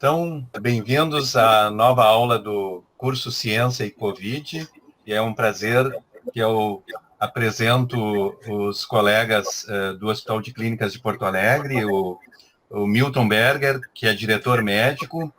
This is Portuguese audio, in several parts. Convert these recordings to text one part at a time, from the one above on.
Então, bem-vindos à nova aula do curso Ciência e Covid. E é um prazer que eu apresento os colegas do Hospital de Clínicas de Porto Alegre, o Milton Berger, que é diretor médico,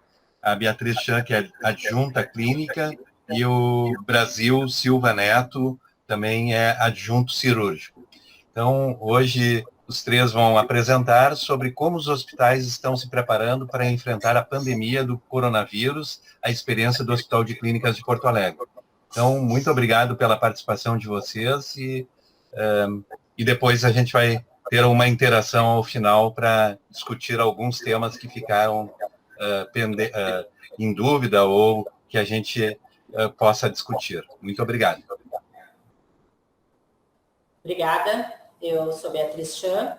a Beatriz Chan, que é adjunta clínica, e o Brasil Silva Neto, também é adjunto cirúrgico. Então, hoje, os três vão apresentar sobre como os hospitais estão se preparando para enfrentar a pandemia do coronavírus, a experiência do Hospital de Clínicas de Porto Alegre. Então, muito obrigado pela participação de vocês e depois a gente vai ter uma interação ao final para discutir alguns temas que ficaram em dúvida ou que a gente possa discutir. Muito obrigado. Obrigada, eu sou Beatriz Chan,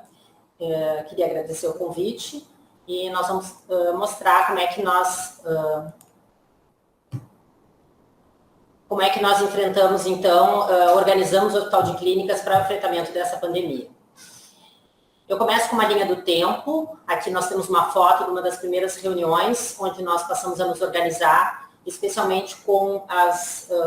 queria agradecer o convite e nós vamos mostrar como é que nós enfrentamos, então, organizamos o Hospital de Clínicas para o enfrentamento dessa pandemia. Eu começo com uma linha do tempo. Aqui nós temos uma foto de uma das primeiras reuniões, onde nós passamos a nos organizar, especialmente com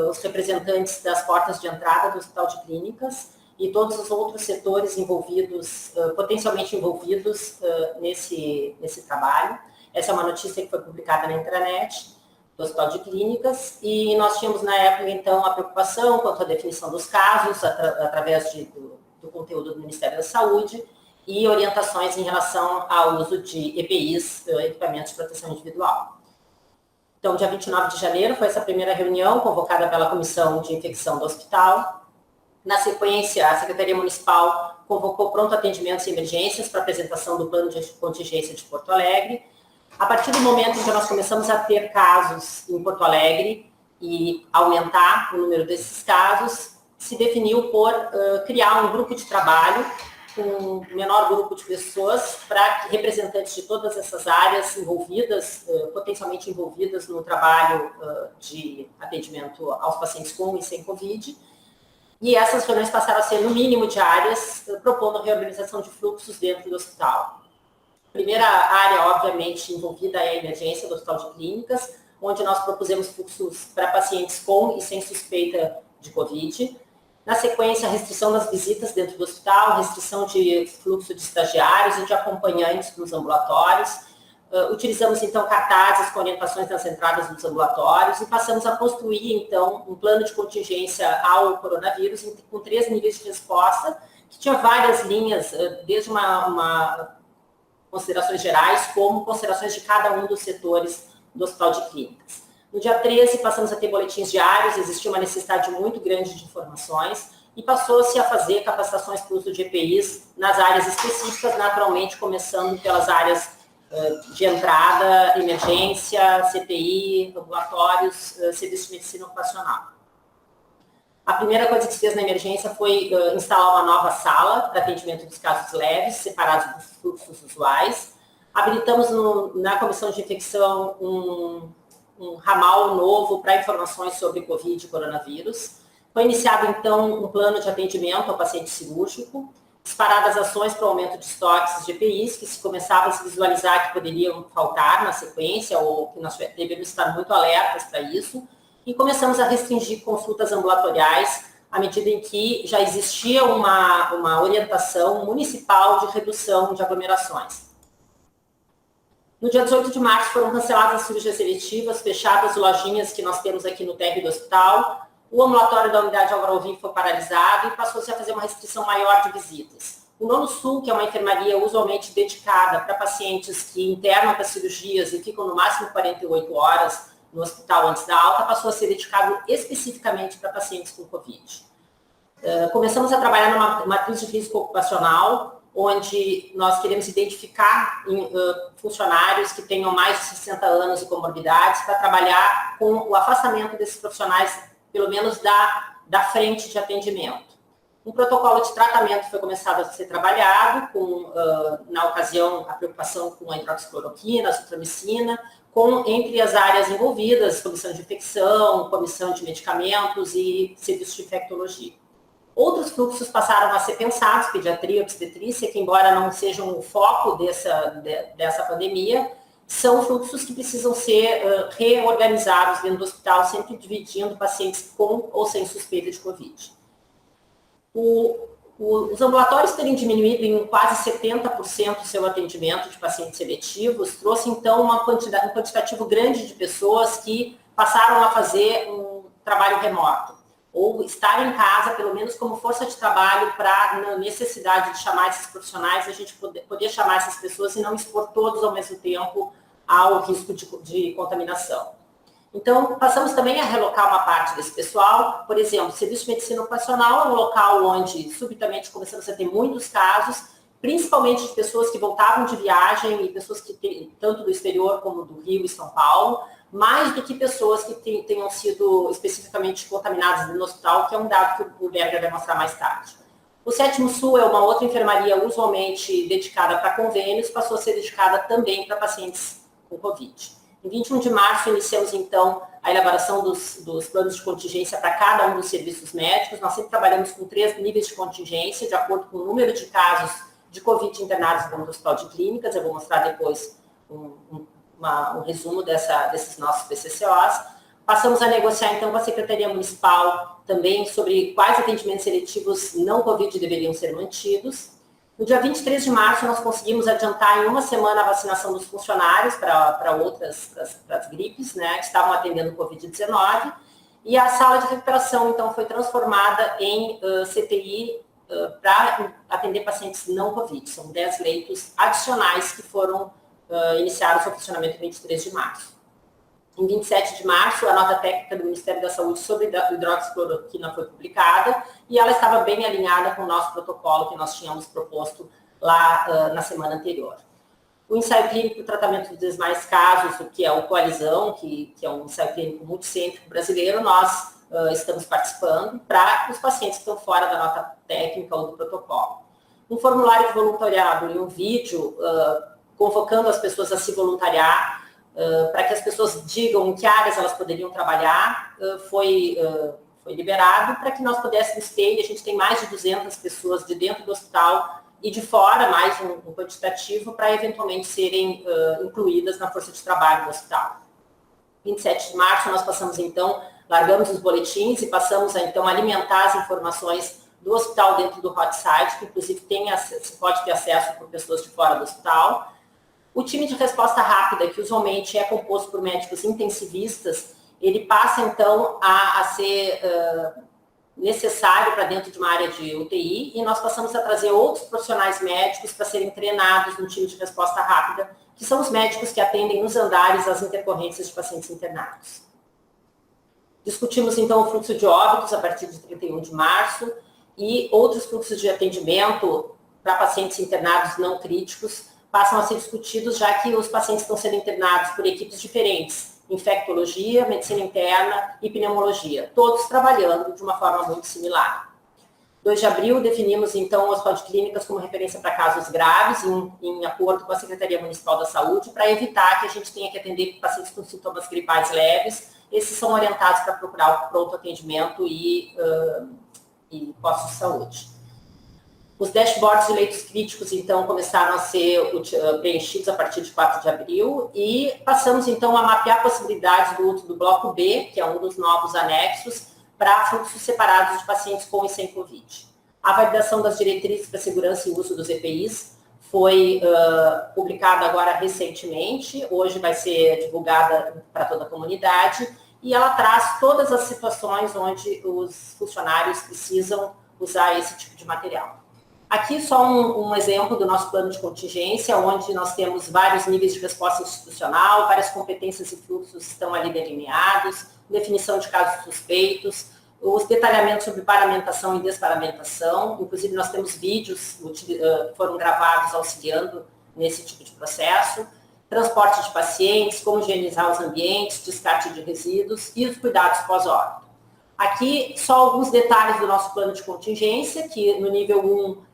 os representantes das portas de entrada do Hospital de Clínicas e todos os outros setores envolvidos, potencialmente envolvidos nesse trabalho. Essa é uma notícia que foi publicada na intranet do Hospital de Clínicas, e nós tínhamos na época, então, a preocupação quanto à definição dos casos, através do conteúdo do Ministério da Saúde, e orientações em relação ao uso de EPIs, equipamentos de proteção individual. Então, dia 29 de janeiro foi essa primeira reunião, convocada pela Comissão de Infecção do Hospital. Na sequência, a Secretaria Municipal convocou pronto atendimentos e emergências para apresentação do plano de contingência de Porto Alegre. A partir do momento em que nós começamos a ter casos em Porto Alegre e aumentar o número desses casos, se definiu por criar um grupo de trabalho com um menor grupo de pessoas para que representantes de todas essas áreas envolvidas, potencialmente envolvidas no trabalho de atendimento aos pacientes com e sem Covid. E essas reuniões passaram a ser, no mínimo, diárias, propondo a reorganização de fluxos dentro do hospital. A primeira área, obviamente, envolvida é a emergência do Hospital de Clínicas, onde nós propusemos fluxos para pacientes com e sem suspeita de Covid. Na sequência, a restrição das visitas dentro do hospital, restrição de fluxo de estagiários e de acompanhantes nos ambulatórios. Utilizamos, então, cartazes com orientações nas entradas dos ambulatórios e passamos a construir, então, um plano de contingência ao coronavírus com 3 níveis de resposta, que tinha várias linhas, desde considerações gerais, como considerações de cada um dos setores do Hospital de Clínicas. No dia 13, passamos a ter boletins diários, existia uma necessidade muito grande de informações e passou-se a fazer capacitações para o uso de EPIs nas áreas específicas, naturalmente começando pelas áreas de entrada, emergência, CTI, ambulatórios, serviço de medicina ocupacional. A primeira coisa que se fez na emergência foi instalar uma nova sala para atendimento dos casos leves, separados dos fluxos usuais. Habilitamos na comissão de infecção um ramal novo para informações sobre Covid e coronavírus. Foi iniciado, então, um plano de atendimento ao paciente cirúrgico, disparadas ações para o aumento de estoques de EPIs, que se começava a se visualizar que poderiam faltar na sequência, ou que nós deveríamos estar muito alertas para isso, e começamos a restringir consultas ambulatoriais, à medida em que já existia uma orientação municipal de redução de aglomerações. No dia 18 de março foram canceladas as cirurgias seletivas, fechadas as lojinhas que nós temos aqui no térreo do hospital, o ambulatório da unidade Álvaro Alvim foi paralisado e passou-se a fazer uma restrição maior de visitas. O Nono Sul, que é uma enfermaria usualmente dedicada para pacientes que internam para cirurgias e ficam no máximo 48 horas no hospital antes da alta, passou a ser dedicado especificamente para pacientes com Covid. Começamos a trabalhar numa matriz de risco ocupacional, onde nós queremos identificar funcionários que tenham mais de 60 anos e comorbidades para trabalhar com o afastamento desses profissionais, pelo menos da frente de atendimento. Um protocolo de tratamento foi começado a ser trabalhado, na ocasião, a preocupação com a hidroxicloroquina, a azithromicina, entre as áreas envolvidas, comissão de infecção, comissão de medicamentos e serviço de infectologia. Outros fluxos passaram a ser pensados, pediatria, obstetrícia, que embora não sejam o foco dessa pandemia, são fluxos que precisam ser reorganizados dentro do hospital, sempre dividindo pacientes com ou sem suspeita de Covid. Os ambulatórios terem diminuído em quase 70% o seu atendimento de pacientes seletivos, trouxe então um quantitativo grande de pessoas que passaram a fazer um trabalho remoto, ou estar em casa, pelo menos como força de trabalho, para, na necessidade de chamar esses profissionais, a gente poder chamar essas pessoas e não expor todos ao mesmo tempo ao risco de contaminação. Então, passamos também a relocar uma parte desse pessoal. Por exemplo, o Serviço de Medicina Ocupacional é um local onde, subitamente, começamos a ter muitos casos, principalmente de pessoas que voltavam de viagem e pessoas que, tanto do exterior como do Rio e São Paulo, mais do que pessoas que tenham sido especificamente contaminadas no hospital, que é um dado que o Berger vai mostrar mais tarde. O 7º Sul é uma outra enfermaria usualmente dedicada para convênios, passou a ser dedicada também para pacientes com Covid. Em 21 de março, iniciamos, então, a elaboração dos planos de contingência para cada um dos serviços médicos. Nós sempre trabalhamos com 3 níveis de contingência, de acordo com o número de casos de Covid internados dentro do Hospital de Clínicas. Eu vou mostrar depois um resumo desses nossos PCCOs. Passamos a negociar, então, com a Secretaria Municipal também sobre quais atendimentos seletivos não Covid deveriam ser mantidos. No dia 23 de março, nós conseguimos adiantar em uma semana a vacinação dos funcionários para outras as gripes, né, que estavam atendendo o Covid-19. E a sala de recuperação, então, foi transformada em CTI para atender pacientes não Covid. São 10 leitos adicionais que foram iniciados o funcionamento em 23 de março. Em 27 de março, a nota técnica do Ministério da Saúde sobre hidroxicloroquina foi publicada e ela estava bem alinhada com o nosso protocolo que nós tínhamos proposto lá na semana anterior. O ensaio clínico do tratamento dos demais casos, o que é o Coalizão, que é um ensaio clínico multicêntrico brasileiro, nós estamos participando para os pacientes que estão fora da nota técnica ou do protocolo. Um formulário de voluntariado e um vídeo convocando as pessoas a se voluntariar, para que as pessoas digam em que áreas elas poderiam trabalhar, foi liberado para que nós pudéssemos ter, e a gente tem mais de 200 pessoas de dentro do hospital e de fora, mais um quantitativo, para eventualmente serem incluídas na força de trabalho do hospital. 27 de março, nós passamos então, largamos os boletins e passamos a então alimentar as informações do hospital dentro do hot site, que inclusive se pode ter acesso por pessoas de fora do hospital. O time de resposta rápida, que usualmente é composto por médicos intensivistas, ele passa, então, a ser necessário para dentro de uma área de UTI e nós passamos a trazer outros profissionais médicos para serem treinados no time de resposta rápida, que são os médicos que atendem nos andares as intercorrências de pacientes internados. Discutimos, então, o fluxo de óbitos a partir de 31 de março e outros fluxos de atendimento para pacientes internados não críticos, passam a ser discutidos, já que os pacientes estão sendo internados por equipes diferentes, infectologia, medicina interna e pneumologia, todos trabalhando de uma forma muito similar. 2 de abril, definimos, então, o Hospital de Clínicas como referência para casos graves, em acordo com a Secretaria Municipal da Saúde, para evitar que a gente tenha que atender pacientes com sintomas gripais leves. Esses são orientados para procurar o pronto atendimento e postos de saúde. Os dashboards de leitos críticos, então, começaram a ser preenchidos a partir de 4 de abril e passamos, então, a mapear possibilidades do uso do bloco B, que é um dos novos anexos, para fluxos separados de pacientes com e sem Covid. A validação das diretrizes para segurança e uso dos EPIs foi publicada agora recentemente, hoje vai ser divulgada para toda a comunidade, e ela traz todas as situações onde os funcionários precisam usar esse tipo de material. Aqui só um exemplo do nosso plano de contingência, onde nós temos vários níveis de resposta institucional, várias competências e fluxos estão ali delineados, definição de casos suspeitos, os detalhamentos sobre paramentação e desparamentação, inclusive nós temos vídeos que foram gravados auxiliando nesse tipo de processo, transporte de pacientes, como higienizar os ambientes, descarte de resíduos e os cuidados pós-óbito. Aqui só alguns detalhes do nosso plano de contingência, que no nível 1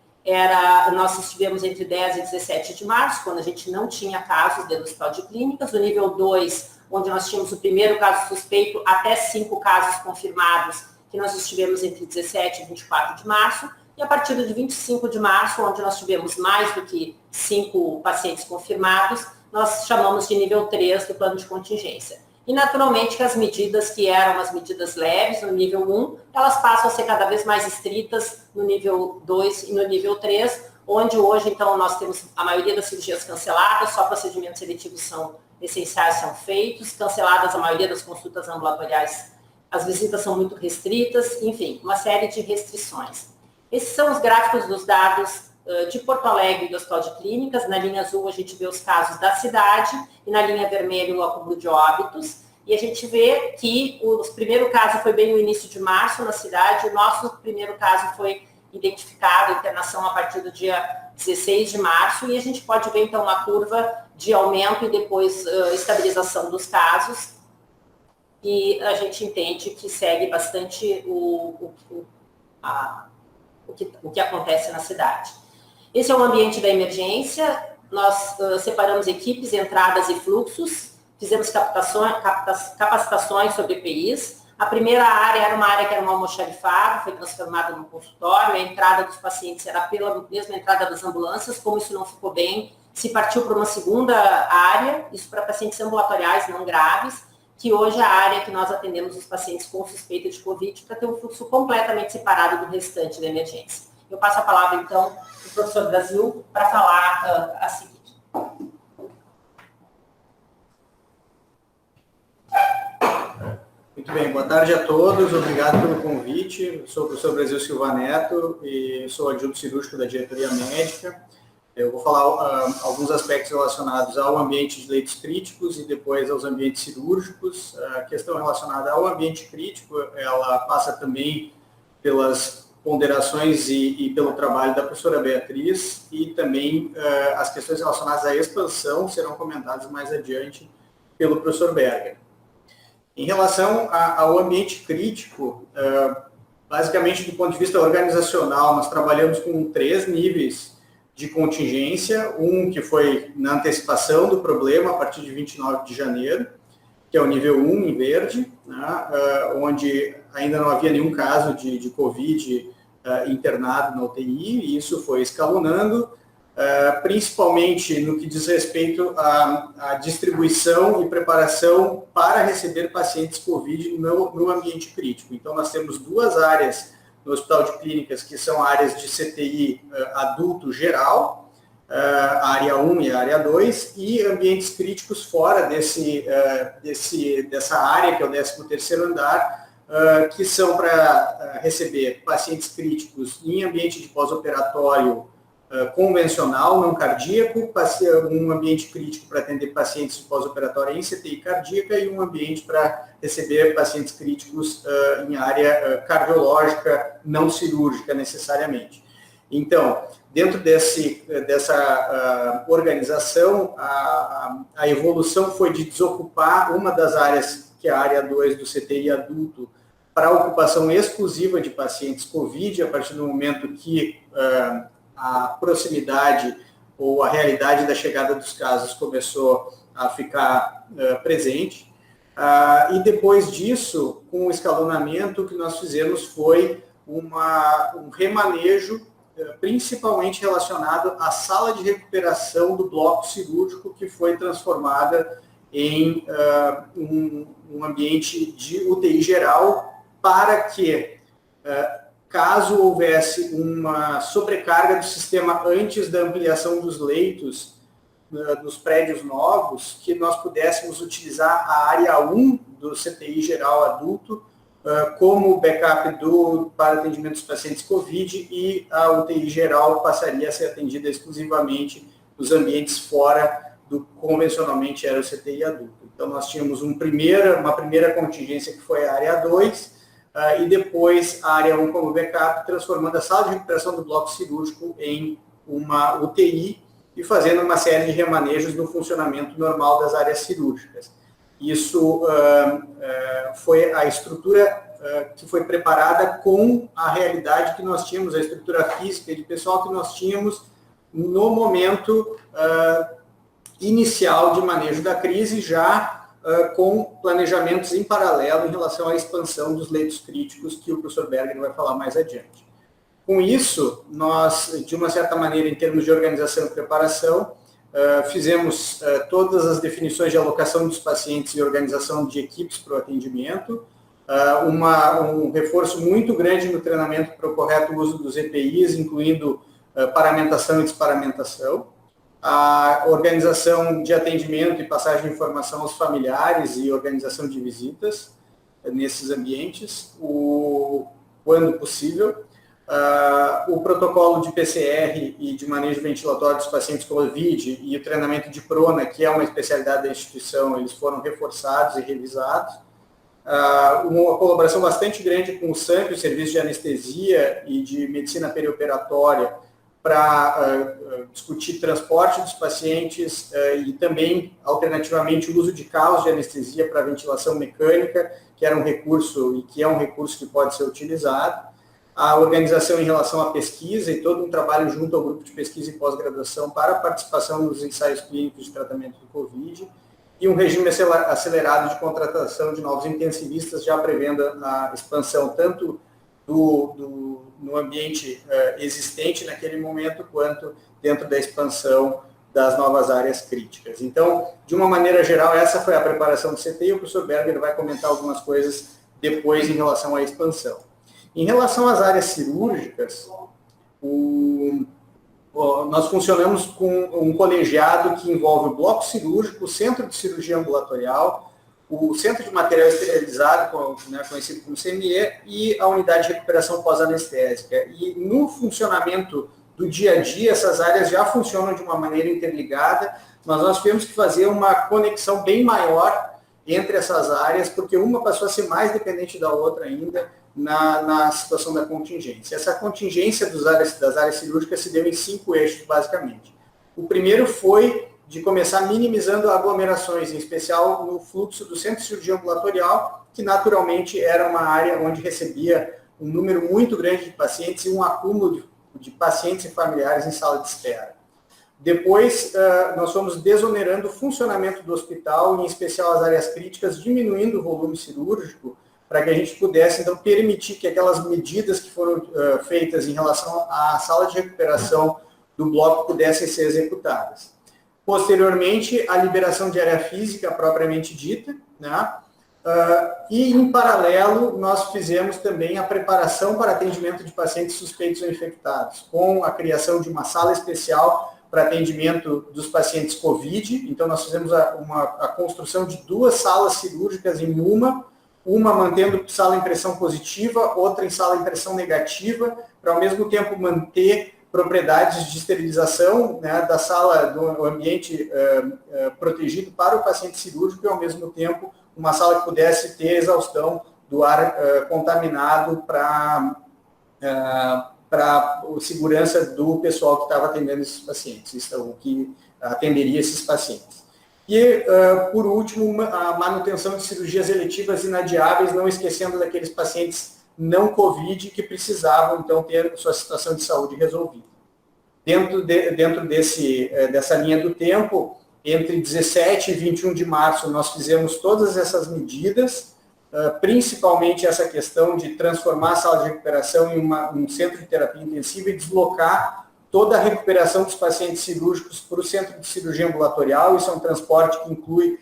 nós estivemos entre 10 e 17 de março, quando a gente não tinha casos dentro do Hospital de Clínicas. O nível 2, onde nós tínhamos o primeiro caso suspeito, até 5 casos confirmados, que nós estivemos entre 17 e 24 de março. E a partir de 25 de março, onde nós tivemos mais do que 5 pacientes confirmados, nós chamamos de nível 3 do plano de contingência. E, naturalmente, que as medidas que eram as medidas leves no nível 1, elas passam a ser cada vez mais estritas no nível 2 e no nível 3, onde hoje, então, nós temos a maioria das cirurgias canceladas, só procedimentos seletivos são essenciais, são feitos, canceladas a maioria das consultas ambulatoriais, as visitas são muito restritas, enfim, uma série de restrições. Esses são os gráficos dos dados de Porto Alegre e do Hospital de Clínicas. Na linha azul a gente vê os casos da cidade e na linha vermelha o acúmulo de óbitos. E a gente vê que o primeiro caso foi bem no início de março na cidade, o nosso primeiro caso foi identificado, internação a partir do dia 16 de março, e a gente pode ver então uma curva de aumento e depois estabilização dos casos, e a gente entende que segue bastante o que acontece na cidade. Esse é o ambiente da emergência, nós separamos equipes, entradas e fluxos, fizemos capacitações sobre EPIs. A primeira área era uma área que era um almoxarifado, foi transformada num consultório, a entrada dos pacientes era pela mesma entrada das ambulâncias, como isso não ficou bem, se partiu para uma segunda área, isso para pacientes ambulatoriais não graves, que hoje é a área que nós atendemos os pacientes com suspeita de Covid, para ter um fluxo completamente separado do restante da emergência. Eu passo a palavra, então, para o professor Brasil, para falar a seguir. Muito bem, boa tarde a todos, obrigado pelo convite. Eu sou o professor Brasil Silva Neto e sou adjunto cirúrgico da diretoria médica. Eu vou falar alguns aspectos relacionados ao ambiente de leitos críticos e depois aos ambientes cirúrgicos. A questão relacionada ao ambiente crítico, ela passa também pelas ponderações e pelo trabalho da professora Beatriz, e também as questões relacionadas à expansão serão comentadas mais adiante pelo professor Berger. Em relação ao ambiente crítico, basicamente do ponto de vista organizacional, nós trabalhamos com 3 níveis de contingência, um que foi na antecipação do problema a partir de 29 de janeiro, que é o nível 1 em verde, né, onde ainda não havia nenhum caso de Covid internado na UTI, e isso foi escalonando, principalmente no que diz respeito à distribuição e preparação para receber pacientes Covid no ambiente crítico. Então, nós temos 2 áreas no Hospital de Clínicas, que são áreas de CTI adulto geral, a área 1 e a área 2, e ambientes críticos fora dessa área, que é o 13º andar, que são para receber pacientes críticos em ambiente de pós-operatório convencional, não cardíaco, um ambiente crítico para atender pacientes de pós-operatório em CTI cardíaca e um ambiente para receber pacientes críticos em área cardiológica, não cirúrgica necessariamente. Então, dentro dessa organização, a evolução foi de desocupar uma das áreas, que é a área 2 do CTI adulto, para a ocupação exclusiva de pacientes COVID, a partir do momento que a proximidade ou a realidade da chegada dos casos começou a ficar presente. E depois disso, com o escalonamento, o que nós fizemos foi um remanejo, principalmente relacionado à sala de recuperação do bloco cirúrgico, que foi transformada em um ambiente de UTI geral, para que caso houvesse uma sobrecarga do sistema antes da ampliação dos leitos dos prédios novos, que nós pudéssemos utilizar a área 1 do CTI geral adulto como backup para atendimento dos pacientes COVID, e a UTI geral passaria a ser atendida exclusivamente nos ambientes fora do convencionalmente era o CTI adulto. Então, nós tínhamos uma primeira contingência, que foi a área 2, e depois a área 1 como backup, transformando a sala de recuperação do bloco cirúrgico em uma UTI e fazendo uma série de remanejos no funcionamento normal das áreas cirúrgicas. Isso foi a estrutura que foi preparada com a realidade que nós tínhamos, a estrutura física e de pessoal que nós tínhamos no momento inicial de manejo da crise, já com planejamentos em paralelo em relação à expansão dos leitos críticos, que o professor Berger vai falar mais adiante. Com isso, nós, de uma certa maneira, em termos de organização e preparação, fizemos todas as definições de alocação dos pacientes e organização de equipes para o atendimento, um reforço muito grande no treinamento para o correto uso dos EPIs, incluindo paramentação e desparamentação, a organização de atendimento e passagem de informação aos familiares e organização de visitas nesses ambientes, quando possível, o protocolo de PCR e de manejo ventilatório dos pacientes com COVID e o treinamento de prona, que é uma especialidade da instituição, eles foram reforçados e revisados. Uma colaboração bastante grande com o SAMP, o Serviço de Anestesia e de Medicina Perioperatória, para discutir transporte dos pacientes e também, alternativamente, o uso de carros de anestesia para ventilação mecânica, que era um recurso e que é um recurso que pode ser utilizado. A organização em relação à pesquisa e todo um trabalho junto ao grupo de pesquisa e pós-graduação para a participação nos ensaios clínicos de tratamento do COVID e um regime acelerado de contratação de novos intensivistas, já prevendo a expansão tanto no ambiente existente naquele momento, quanto dentro da expansão das novas áreas críticas. Então, de uma maneira geral, essa foi a preparação do CT e o professor Berger vai comentar algumas coisas depois em relação à expansão. Em relação às áreas cirúrgicas, nós funcionamos com um colegiado que envolve o bloco cirúrgico, o centro de cirurgia ambulatorial, o centro de material esterilizado, conhecido como CME, e a unidade de recuperação pós-anestésica. E no funcionamento do dia a dia, essas áreas já funcionam de uma maneira interligada, mas nós tivemos que fazer uma conexão bem maior entre essas áreas, porque uma passou a ser mais dependente da outra ainda na situação da contingência. Essa contingência das áreas cirúrgicas se deu em 5 eixos, basicamente. O primeiro foi de começar minimizando aglomerações, em especial no fluxo do centro de cirurgia ambulatorial, que naturalmente era uma área onde recebia um número muito grande de pacientes e um acúmulo de pacientes e familiares em sala de espera. Depois, nós fomos desonerando o funcionamento do hospital, em especial as áreas críticas, diminuindo o volume cirúrgico, para que a gente pudesse, então, permitir que aquelas medidas que foram feitas em relação à sala de recuperação do bloco pudessem ser executadas. Posteriormente, a liberação de área física propriamente dita, né? E, em paralelo, nós fizemos também a preparação para atendimento de pacientes suspeitos ou infectados, com a criação de uma sala especial para atendimento dos pacientes COVID. Então, nós fizemos a construção de 2 salas cirúrgicas em uma mantendo sala impressão positiva, outra em sala impressão negativa, para ao mesmo tempo manter propriedades de esterilização, né, da sala, do ambiente protegido para o paciente cirúrgico e ao mesmo tempo uma sala que pudesse ter exaustão do ar contaminado para a segurança do pessoal que estava atendendo esses pacientes, o que atenderia esses pacientes. E, por último, a manutenção de cirurgias eletivas inadiáveis, não esquecendo daqueles pacientes não COVID que precisavam, então, ter sua situação de saúde resolvida. Dentro dessa linha do tempo, entre 17 e 21 de março, nós fizemos todas essas medidas, principalmente essa questão de transformar a sala de recuperação em um centro de terapia intensiva e deslocar toda a recuperação dos pacientes cirúrgicos para o centro de cirurgia ambulatorial. Isso é um transporte que inclui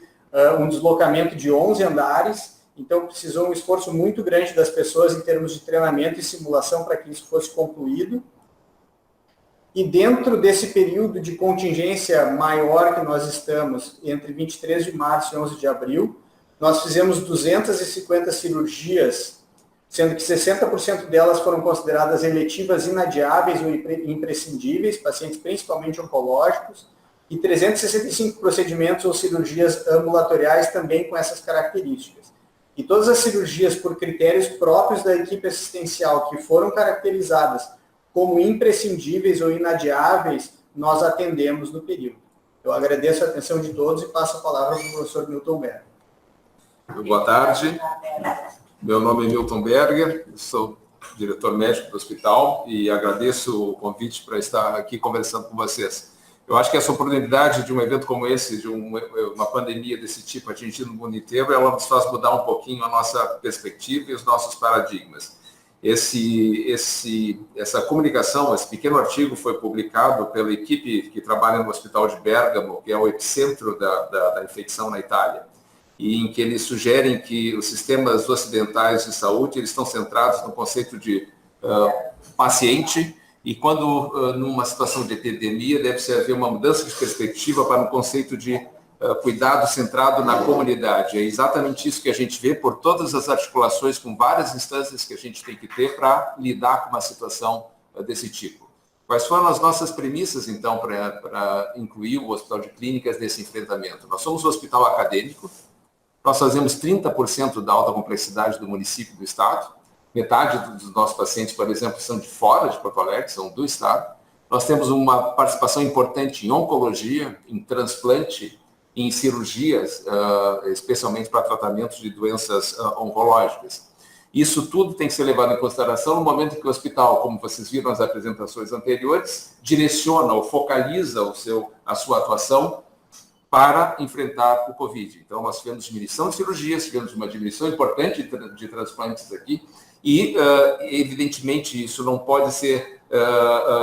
um deslocamento de 11 andares, então precisou um esforço muito grande das pessoas em termos de treinamento e simulação para que isso fosse concluído. E dentro desse período de contingência maior que nós estamos, entre 23 de março e 11 de abril, nós fizemos 250 cirurgias, sendo que 60% delas foram consideradas eletivas inadiáveis ou imprescindíveis, pacientes principalmente oncológicos, e 365 procedimentos ou cirurgias ambulatoriais também com essas características. E todas as cirurgias por critérios próprios da equipe assistencial que foram caracterizadas como imprescindíveis ou inadiáveis, nós atendemos no período. Eu agradeço a atenção de todos e passo a palavra para o professor Milton Berger. Boa tarde. Meu nome é Milton Berger, sou diretor médico do hospital e agradeço o convite para estar aqui conversando com vocês. Eu acho que essa oportunidade de um evento como esse, de uma pandemia desse tipo atingindo o mundo inteiro, ela nos faz mudar um pouquinho a nossa perspectiva e os nossos paradigmas. Essa comunicação, esse pequeno artigo foi publicado pela equipe que trabalha no Hospital de Bérgamo, que é o epicentro da infecção na Itália, e em que eles sugerem que os sistemas ocidentais de saúde eles estão centrados no conceito de paciente, e quando, numa situação de epidemia, deve-se haver uma mudança de perspectiva para um conceito de cuidado centrado na comunidade. É exatamente isso que a gente vê por todas as articulações com várias instâncias que a gente tem que ter para lidar com uma situação desse tipo. Quais foram as nossas premissas, então, para incluir o Hospital de Clínicas nesse enfrentamento? Nós somos um hospital acadêmico, nós fazemos 30% da alta complexidade do município e do estado, metade dos nossos pacientes, por exemplo, são de fora de Porto Alegre, são do estado. Nós temos uma participação importante em oncologia, em transplante, em cirurgias, especialmente para tratamentos de doenças oncológicas. Isso tudo tem que ser levado em consideração no momento que o hospital, como vocês viram nas apresentações anteriores, direciona ou focaliza a sua atuação para enfrentar o Covid. Então, nós tivemos diminuição de cirurgias, tivemos uma diminuição importante de transplantes aqui, e, evidentemente, isso não pode ser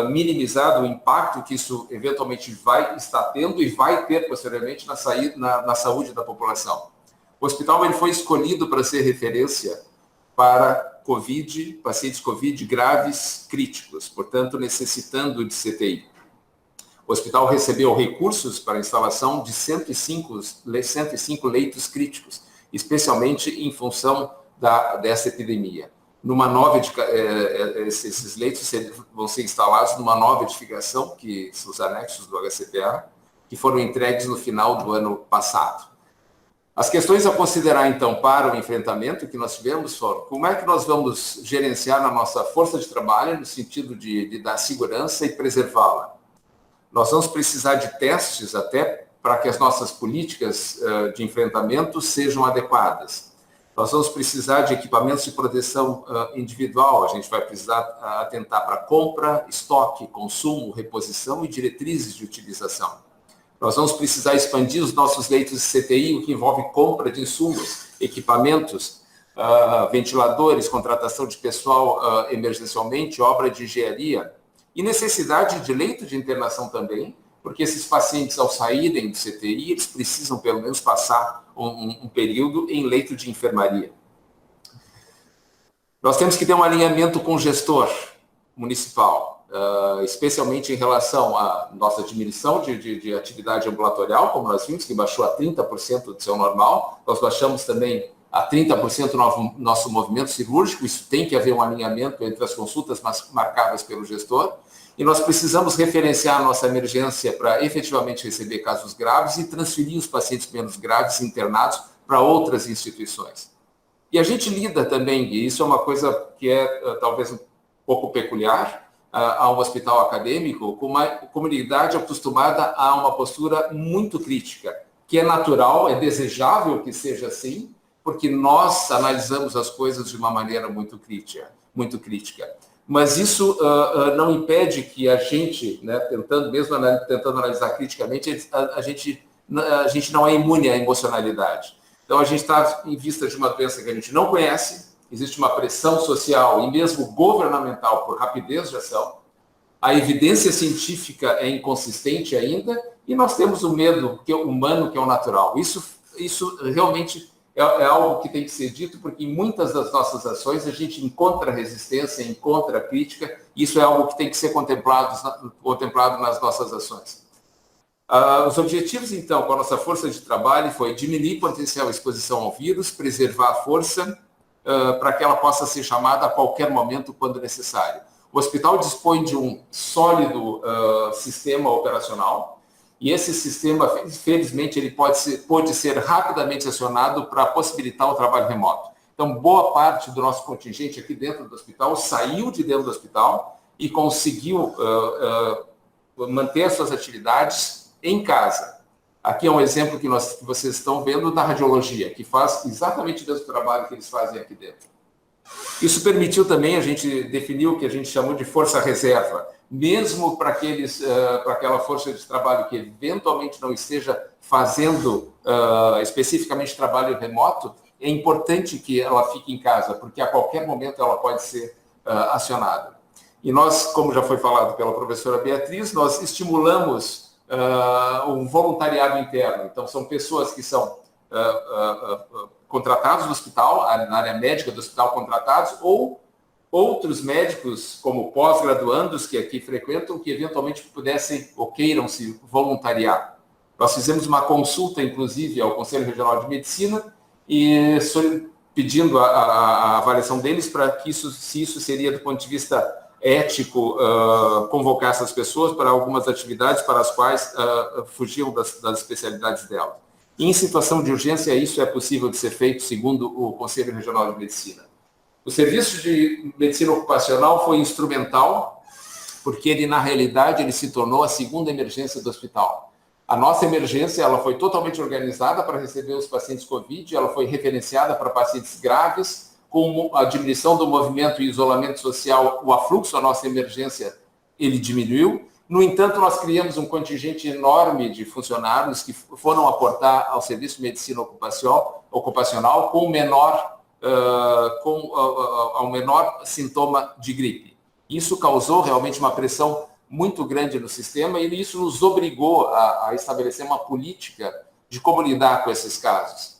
minimizado o impacto que isso eventualmente vai estar tendo e vai ter posteriormente na saúde da população. O hospital ele foi escolhido para ser referência para Covid, pacientes Covid graves críticos, portanto necessitando de CTI. O hospital recebeu recursos para a instalação de 105 leitos críticos, especialmente em função dessa epidemia. Esses leitos vão ser instalados numa nova edificação, que são os anexos do HCPA, que foram entregues no final do ano passado. As questões a considerar, então, para o enfrentamento que nós tivemos foram como é que nós vamos gerenciar a nossa força de trabalho no sentido de dar segurança e preservá-la. Nós vamos precisar de testes até para que as nossas políticas de enfrentamento sejam adequadas. Nós vamos precisar de equipamentos de proteção individual, a gente vai precisar atentar para compra, estoque, consumo, reposição e diretrizes de utilização. Nós vamos precisar expandir os nossos leitos de CTI, o que envolve compra de insumos, equipamentos, ventiladores, contratação de pessoal emergencialmente, obra de engenharia e necessidade de leito de internação também, porque esses pacientes, ao saírem do CTI, eles precisam pelo menos passar um período em leito de enfermaria. Nós temos que ter um alinhamento com o gestor municipal, especialmente em relação à nossa diminuição de atividade ambulatorial, como nós vimos, que baixou a 30% do seu normal. Nós baixamos também a 30% nosso movimento cirúrgico, isso tem que haver um alinhamento entre as consultas marcadas pelo gestor. E nós precisamos referenciar a nossa emergência para efetivamente receber casos graves e transferir os pacientes menos graves internados para outras instituições. E a gente lida também, e isso é uma coisa que é talvez um pouco peculiar a um hospital acadêmico, com uma comunidade acostumada a uma postura muito crítica, que é natural, é desejável que seja assim, porque nós analisamos as coisas de uma maneira muito crítica. Mas isso não impede que a gente, né, tentando analisar criticamente, a gente não é imune à emocionalidade. Então, a gente está em vista de uma doença que a gente não conhece, existe uma pressão social e mesmo governamental por rapidez de ação, a evidência científica é inconsistente ainda, e nós temos o medo humano, que é o natural. Isso realmente é algo que tem que ser dito, porque em muitas das nossas ações a gente encontra resistência, encontra crítica, e isso é algo que tem que ser contemplado nas nossas ações. Os objetivos, então, com a nossa força de trabalho foi diminuir potencial exposição ao vírus, preservar a força para que ela possa ser chamada a qualquer momento quando necessário. O hospital dispõe de um sólido sistema operacional, e esse sistema, felizmente, ele pode ser rapidamente acionado para possibilitar o trabalho remoto. Então, boa parte do nosso contingente aqui dentro do hospital saiu de dentro do hospital e conseguiu manter suas atividades em casa. Aqui é um exemplo que vocês estão vendo da radiologia, que faz exatamente o mesmo trabalho que eles fazem aqui dentro. Isso permitiu também a gente definir o que a gente chamou de força reserva, mesmo para aquela força de trabalho que eventualmente não esteja fazendo especificamente trabalho remoto, é importante que ela fique em casa, porque a qualquer momento ela pode ser acionada. E nós, como já foi falado pela professora Beatriz, nós estimulamos um voluntariado interno. Então, são pessoas que são contratados do hospital, na área médica do hospital contratados, ou outros médicos, como pós-graduandos que aqui frequentam, que eventualmente pudessem ou queiram se voluntariar. Nós fizemos uma consulta, inclusive, ao Conselho Regional de Medicina e pedindo a avaliação deles para que se isso seria, do ponto de vista ético, convocar essas pessoas para algumas atividades para as quais fugiam das especialidades delas. E em situação de urgência, isso é possível de ser feito, segundo o Conselho Regional de Medicina. O serviço de medicina ocupacional foi instrumental, porque ele, na realidade, ele se tornou a segunda emergência do hospital. A nossa emergência ela foi totalmente organizada para receber os pacientes COVID, ela foi referenciada para pacientes graves, com a diminuição do movimento e isolamento social, o afluxo à nossa emergência, ele diminuiu. No entanto, nós criamos um contingente enorme de funcionários que foram aportar ao serviço de medicina ocupacional com ao menor sintoma de gripe. Isso causou realmente uma pressão muito grande no sistema e isso nos obrigou a estabelecer uma política de como lidar com esses casos.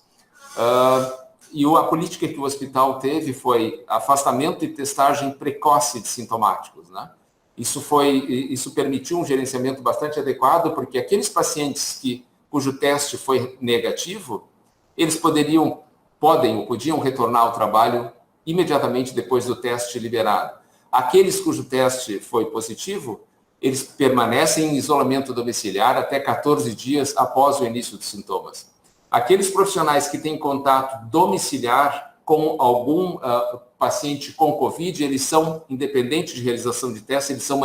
E a política que o hospital teve foi afastamento e testagem precoce de sintomáticos, né? Isso permitiu um gerenciamento bastante adequado, porque aqueles pacientes cujo teste foi negativo, eles podiam retornar ao trabalho imediatamente depois do teste liberado. Aqueles cujo teste foi positivo, eles permanecem em isolamento domiciliar até 14 dias após o início dos sintomas. Aqueles profissionais que têm contato domiciliar com algum paciente com COVID, eles são, independente de realização de teste, eles são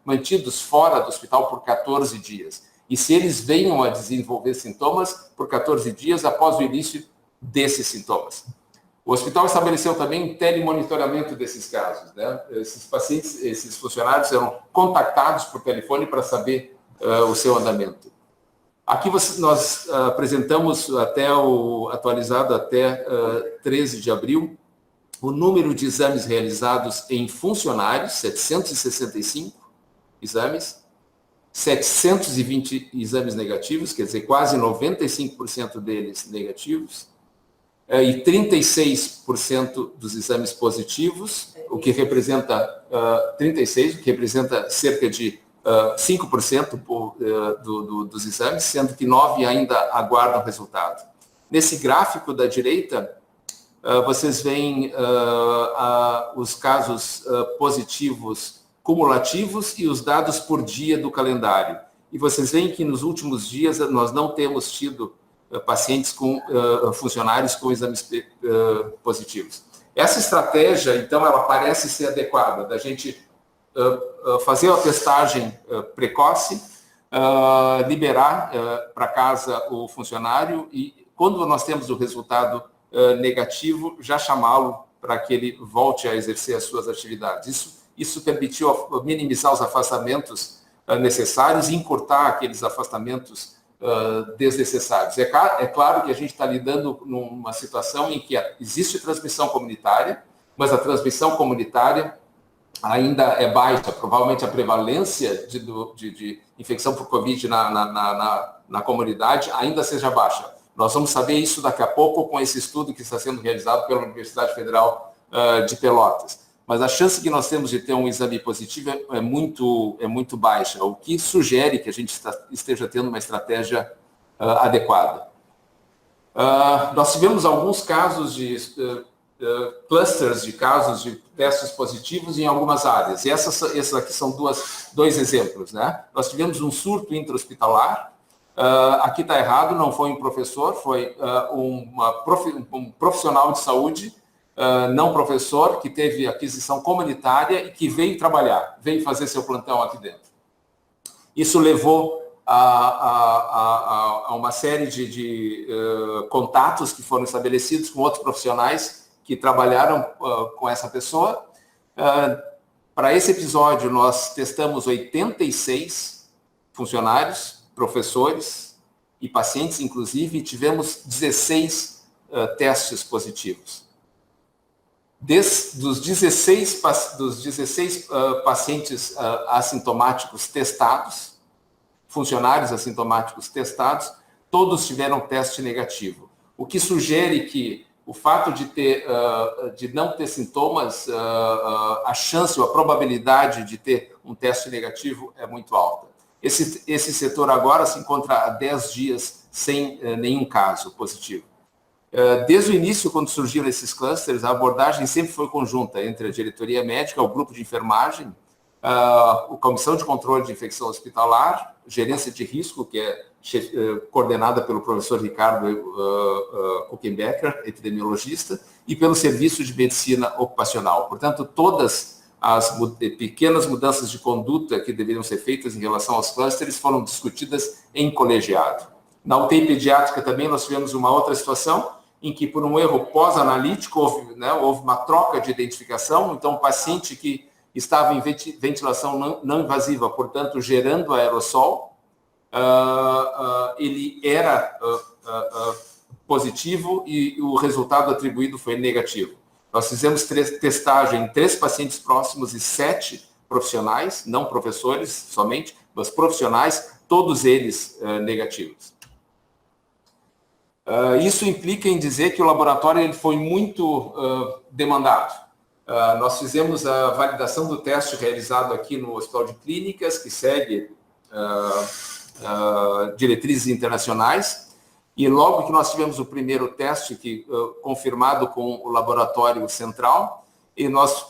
mantidos fora do hospital por 14 dias. E se eles venham a desenvolver sintomas, por 14 dias após o início desses sintomas. O hospital estabeleceu também telemonitoramento desses casos, né? Esses pacientes, esses funcionários eram contactados por telefone para saber o seu andamento. Aqui nós apresentamos atualizado até 13 de abril, o número de exames realizados em funcionários, 765 exames, 720 exames negativos, quer dizer, quase 95% deles negativos, e 36% dos exames positivos, o que representa 36%, o que representa cerca de 5% dos exames, sendo que 9% ainda aguardam resultado. Nesse gráfico da direita, vocês veem os casos positivos cumulativos e os dados por dia do calendário. E vocês veem que nos últimos dias nós não temos tido pacientes funcionários com exames positivos. Essa estratégia, então, ela parece ser adequada, da gente fazer a testagem precoce, liberar para casa o funcionário e, quando nós temos o resultado negativo, já chamá-lo para que ele volte a exercer as suas atividades. Isso permitiu minimizar os afastamentos necessários e encurtar aqueles afastamentos desnecessários. É claro que a gente está lidando numa situação em que existe transmissão comunitária, mas a transmissão comunitária ainda é baixa. Provavelmente a prevalência de infecção por Covid na comunidade ainda seja baixa. Nós vamos saber isso daqui a pouco com esse estudo que está sendo realizado pela Universidade Federal de Pelotas. Mas a chance que nós temos de ter um exame positivo é muito baixa, o que sugere que a gente esteja tendo uma estratégia adequada. Nós tivemos alguns casos de clusters de casos de testes positivos em algumas áreas. E esses aqui são dois exemplos, né? Nós tivemos um surto intra-hospitalar. Aqui está errado, não foi um professor, foi um profissional de saúde, não professor, que teve aquisição comunitária e que veio trabalhar, veio fazer seu plantão aqui dentro. Isso levou a uma série de contatos que foram estabelecidos com outros profissionais que trabalharam com essa pessoa. Para esse episódio, nós testamos 86 funcionários, professores e pacientes, inclusive, e tivemos 16 testes positivos. dos 16 pacientes assintomáticos testados, funcionários assintomáticos testados, todos tiveram teste negativo. O que sugere que o fato de não ter sintomas, a chance ou a probabilidade de ter um teste negativo é muito alta. Esse setor agora se encontra há 10 dias sem nenhum caso positivo. Desde o início, quando surgiram esses clusters, a abordagem sempre foi conjunta entre a diretoria médica, o grupo de enfermagem, a Comissão de Controle de Infecção Hospitalar, gerência de risco, que é coordenada pelo professor Ricardo Kuchenbecker, epidemiologista, e pelo Serviço de Medicina Ocupacional. Portanto, todas as pequenas mudanças de conduta que deveriam ser feitas em relação aos clusters foram discutidas em colegiado. Na UTI pediátrica também nós tivemos uma outra situação, em que por um erro pós-analítico houve uma troca de identificação, então o paciente que estava em ventilação não invasiva, portanto gerando aerossol, ele era positivo e o resultado atribuído foi negativo. Nós fizemos testagem em 3 pacientes próximos e 7 profissionais, não professores somente, mas profissionais, todos eles negativos. Isso implica em dizer que o laboratório ele foi muito demandado. Nós fizemos a validação do teste realizado aqui no Hospital de Clínicas, que segue diretrizes internacionais, e logo que nós tivemos o primeiro teste confirmado com o laboratório central, e nós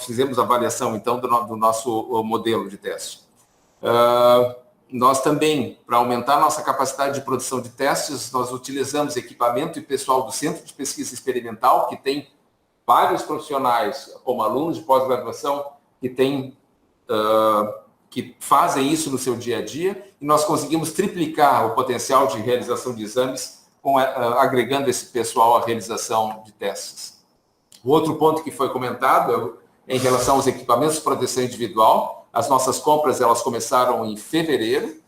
fizemos a avaliação então do nosso modelo de teste. Nós também, para aumentar nossa capacidade de produção de testes, nós utilizamos equipamento e pessoal do Centro de Pesquisa Experimental, que tem vários profissionais, como alunos de pós-graduação, que fazem isso no seu dia a dia, e nós conseguimos triplicar o potencial de realização de exames, agregando esse pessoal à realização de testes. O outro ponto que foi comentado é em relação aos equipamentos de proteção individual. As nossas compras elas começaram em fevereiro,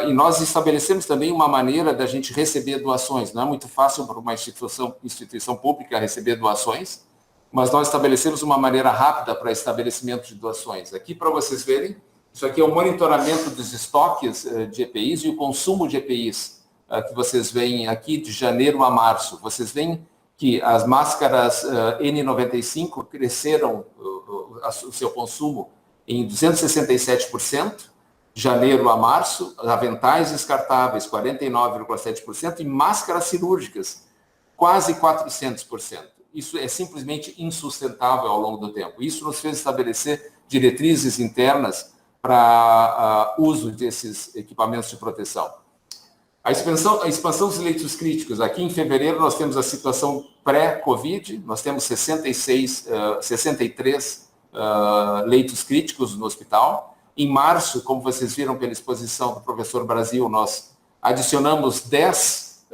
e nós estabelecemos também uma maneira da gente receber doações. Não é muito fácil para uma instituição pública receber doações, mas nós estabelecemos uma maneira rápida para estabelecimento de doações. Aqui, para vocês verem, isso aqui é o monitoramento dos estoques de EPIs e o consumo de EPIs, que vocês veem aqui de janeiro a março. Vocês veem que as máscaras N95 cresceram o seu consumo em 267%, de janeiro a março, aventais descartáveis, 49,7%, e máscaras cirúrgicas, quase 400%. Isso é simplesmente insustentável ao longo do tempo. Isso nos fez estabelecer diretrizes internas para uso desses equipamentos de proteção. A expansão dos leitos críticos. Aqui em fevereiro nós temos a situação pré-Covid, nós temos 63 leitos críticos no hospital. Em março, como vocês viram pela exposição do professor Brasil, nós adicionamos 10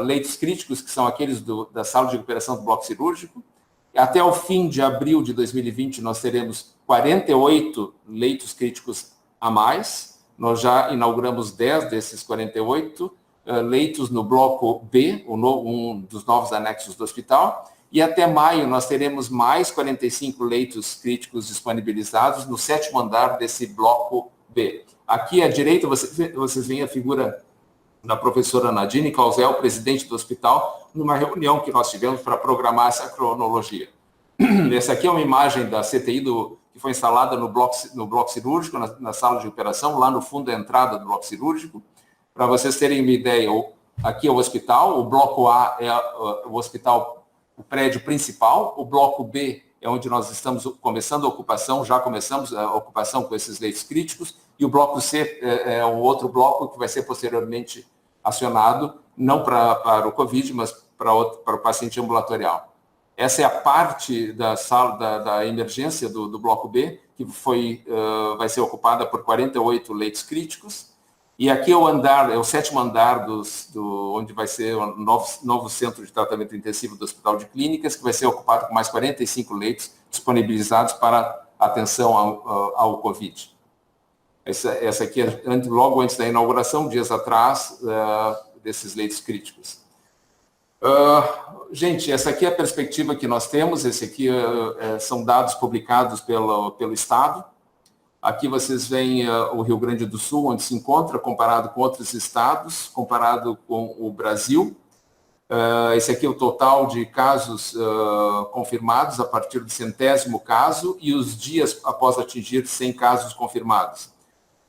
leitos críticos, que são aqueles da sala de recuperação do bloco cirúrgico. Até o fim de abril de 2020, nós teremos 48 leitos críticos a mais. Nós já inauguramos 10 desses 48 leitos no bloco B, um dos novos anexos do hospital. E até maio nós teremos mais 45 leitos críticos disponibilizados no 7º andar desse bloco B. Aqui à direita vocês veem a figura da professora Nadine Clausel, presidente do hospital, numa reunião que nós tivemos para programar essa cronologia. Essa aqui é uma imagem da CTI que foi instalada no bloco cirúrgico, na sala de operação, lá no fundo da entrada do bloco cirúrgico. Para vocês terem uma ideia, aqui é o hospital, o bloco A é o hospital, o prédio principal, o bloco B é onde nós estamos começando a ocupação, já começamos a ocupação com esses leitos críticos, e o bloco C é um outro bloco que vai ser posteriormente acionado, não para o Covid, mas para o paciente ambulatorial. Essa é a parte da sala da emergência do bloco B, que vai ser ocupada por 48 leitos críticos. E aqui é o 7º andar onde vai ser o novo centro de tratamento intensivo do Hospital de Clínicas, que vai ser ocupado com mais 45 leitos disponibilizados para atenção ao Covid. Essa aqui é logo antes da inauguração, dias atrás, desses leitos críticos. Gente, essa aqui é a perspectiva que nós temos. Esse aqui são dados publicados pelo Estado. Aqui vocês veem o Rio Grande do Sul, onde se encontra, comparado com outros estados, comparado com o Brasil. Esse aqui é o total de casos confirmados a partir do 100º caso e os dias após atingir 100 casos confirmados.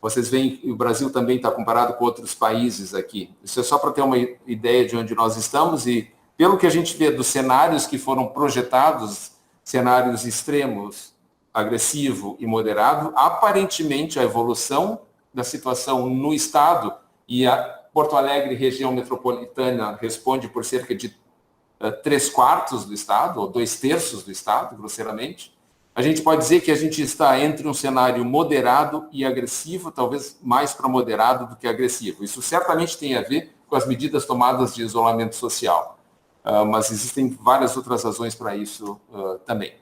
Vocês veem que o Brasil também está comparado com outros países aqui. Isso é só para ter uma ideia de onde nós estamos e, pelo que a gente vê dos cenários que foram projetados, cenários extremos, agressivo e moderado, aparentemente a evolução da situação no estado e a Porto Alegre, região metropolitana, responde por cerca de 3/4 do estado, ou 2/3 do estado, grosseiramente. A gente pode dizer que a gente está entre um cenário moderado e agressivo, talvez mais para moderado do que agressivo. Isso certamente tem a ver com as medidas tomadas de isolamento social. Mas existem várias outras razões para isso também.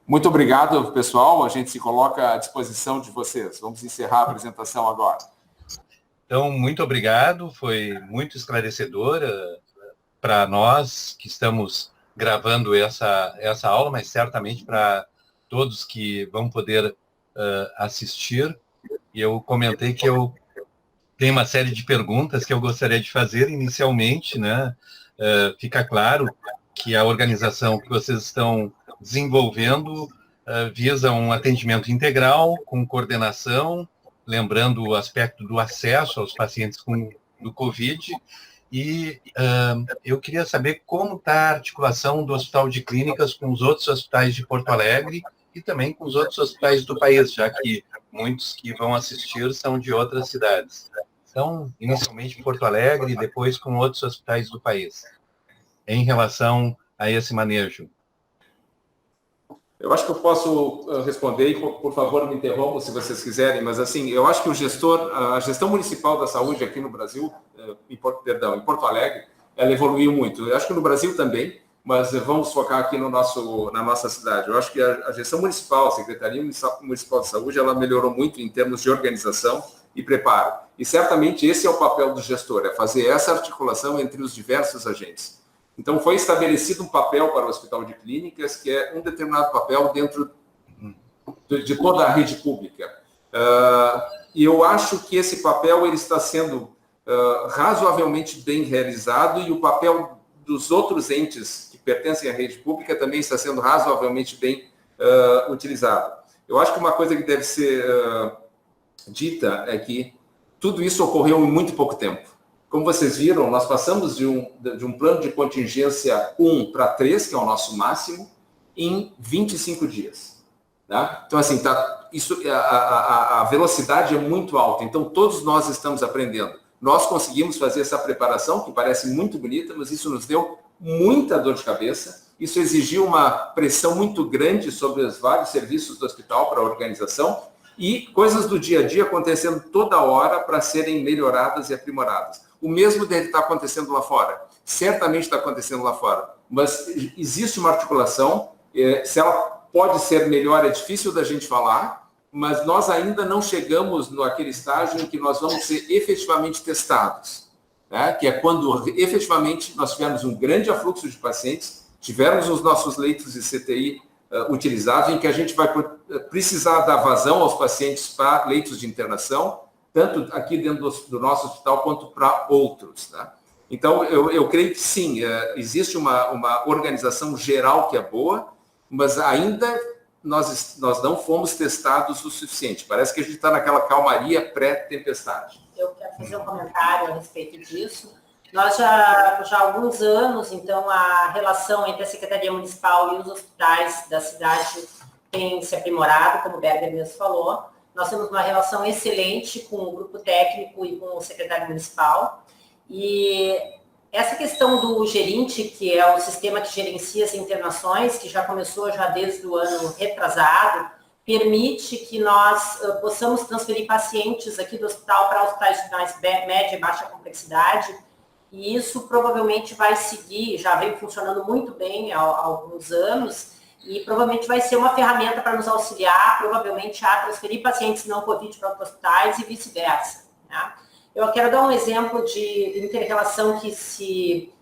Muito obrigado, pessoal. A gente se coloca à disposição de vocês. Vamos encerrar a apresentação agora. Então, muito obrigado. Foi muito esclarecedora para nós que estamos gravando essa aula, mas certamente para todos que vão poder assistir. E eu comentei que eu tenho uma série de perguntas que eu gostaria de fazer inicialmente, né? Fica claro que a organização que vocês estão desenvolvendo visa um atendimento integral, com coordenação, lembrando o aspecto do acesso aos pacientes do COVID. E eu queria saber como está a articulação do Hospital de Clínicas com os outros hospitais de Porto Alegre e também com os outros hospitais do país, já que muitos que vão assistir são de outras cidades. Então, inicialmente Porto Alegre e depois com outros hospitais do país, em relação a esse manejo. Eu acho que eu posso responder, e por favor me interrompam se vocês quiserem, mas assim, eu acho que a gestão municipal da saúde aqui no Brasil, em Porto Alegre, ela evoluiu muito. Eu acho que no Brasil também, mas vamos focar aqui na nossa cidade. Eu acho que a gestão municipal, a Secretaria Municipal de Saúde, ela melhorou muito em termos de organização e preparo. E certamente esse é o papel do gestor, é fazer essa articulação entre os diversos agentes. Então, foi estabelecido um papel para o Hospital de Clínicas, que é um determinado papel dentro de toda a rede pública. E eu acho que esse papel ele está sendo razoavelmente bem realizado e o papel dos outros entes que pertencem à rede pública também está sendo razoavelmente bem utilizado. Eu acho que uma coisa que deve ser dita é que tudo isso ocorreu em muito pouco tempo. Como vocês viram, nós passamos de um plano de contingência 1 para 3, que é o nosso máximo, em 25 dias. Tá? Então, assim, a velocidade é muito alta. Então, todos nós estamos aprendendo. Nós conseguimos fazer essa preparação, que parece muito bonita, mas isso nos deu muita dor de cabeça. Isso exigiu uma pressão muito grande sobre os vários serviços do hospital para a organização e coisas do dia a dia acontecendo toda hora para serem melhoradas e aprimoradas. O mesmo deve estar acontecendo lá fora. Certamente está acontecendo lá fora. Mas existe uma articulação. Se ela pode ser melhor, é difícil da gente falar, mas nós ainda não chegamos naquele estágio em que nós vamos ser efetivamente testados. Né? Que é quando efetivamente nós tivermos um grande afluxo de pacientes, tivermos os nossos leitos de CTI utilizados, em que a gente vai precisar dar vazão aos pacientes para leitos de internação, tanto aqui dentro do nosso hospital quanto para outros. Tá? Então, eu creio que sim, existe uma organização geral que é boa, mas ainda nós não fomos testados o suficiente. Parece que a gente está naquela calmaria pré-tempestade. Eu quero fazer um comentário a respeito disso. Nós já há alguns anos, então, a relação entre a Secretaria Municipal e os hospitais da cidade tem se aprimorado, como o Berger mesmo falou. Nós temos uma relação excelente com o grupo técnico e com o secretário municipal. E essa questão do gerente, que é o sistema que gerencia as internações, que já começou já desde o ano retrasado, permite que nós possamos transferir pacientes aqui do hospital para hospitais de mais média e baixa complexidade. E isso provavelmente vai seguir, já vem funcionando muito bem há alguns anos, e provavelmente vai ser uma ferramenta para nos auxiliar, provavelmente, a transferir pacientes não COVID para outros hospitais e vice-versa. Né? Eu quero dar um exemplo de inter-relação que se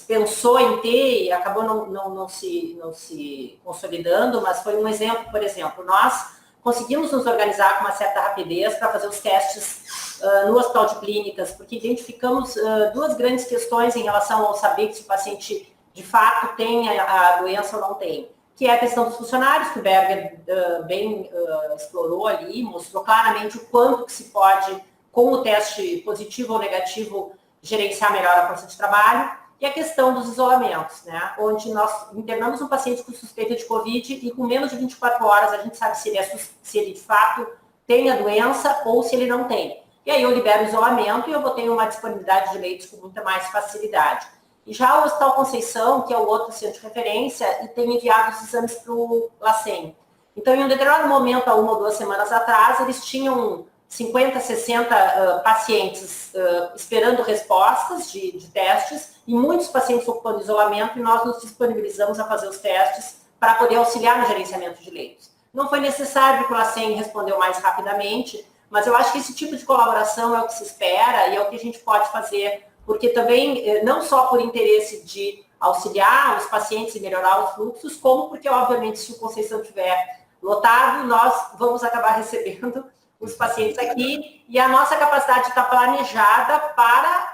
pensou em ter e acabou não se consolidando, mas foi um exemplo. Por exemplo, nós conseguimos nos organizar com uma certa rapidez para fazer os testes no Hospital de Clínicas, porque identificamos duas grandes questões em relação ao saber se o paciente de fato tem a doença ou não tem, que é a questão dos funcionários, que o Berger bem explorou ali, mostrou claramente o quanto que se pode, com o teste positivo ou negativo, gerenciar melhor a força de trabalho, e a questão dos isolamentos, né? Onde nós internamos um paciente com suspeita de Covid e com menos de 24 horas a gente sabe se ele de fato tem a doença ou se ele não tem. E aí eu libero o isolamento e eu vou ter uma disponibilidade de leitos com muita mais facilidade. E já o Hospital Conceição, que é o outro centro de referência, e tem enviado os exames para o LACEN. Então, em um determinado momento, há 1 ou 2 semanas atrás, eles tinham 50, 60 pacientes esperando respostas de testes e muitos pacientes ocupando isolamento, e nós nos disponibilizamos a fazer os testes para poder auxiliar no gerenciamento de leitos. Não foi necessário, porque o LACEN respondeu mais rapidamente, mas eu acho que esse tipo de colaboração é o que se espera e é o que a gente pode fazer, porque também, não só por interesse de auxiliar os pacientes e melhorar os fluxos, como porque, obviamente, se o Conceição estiver lotado, nós vamos acabar recebendo os pacientes aqui, e a nossa capacidade está planejada para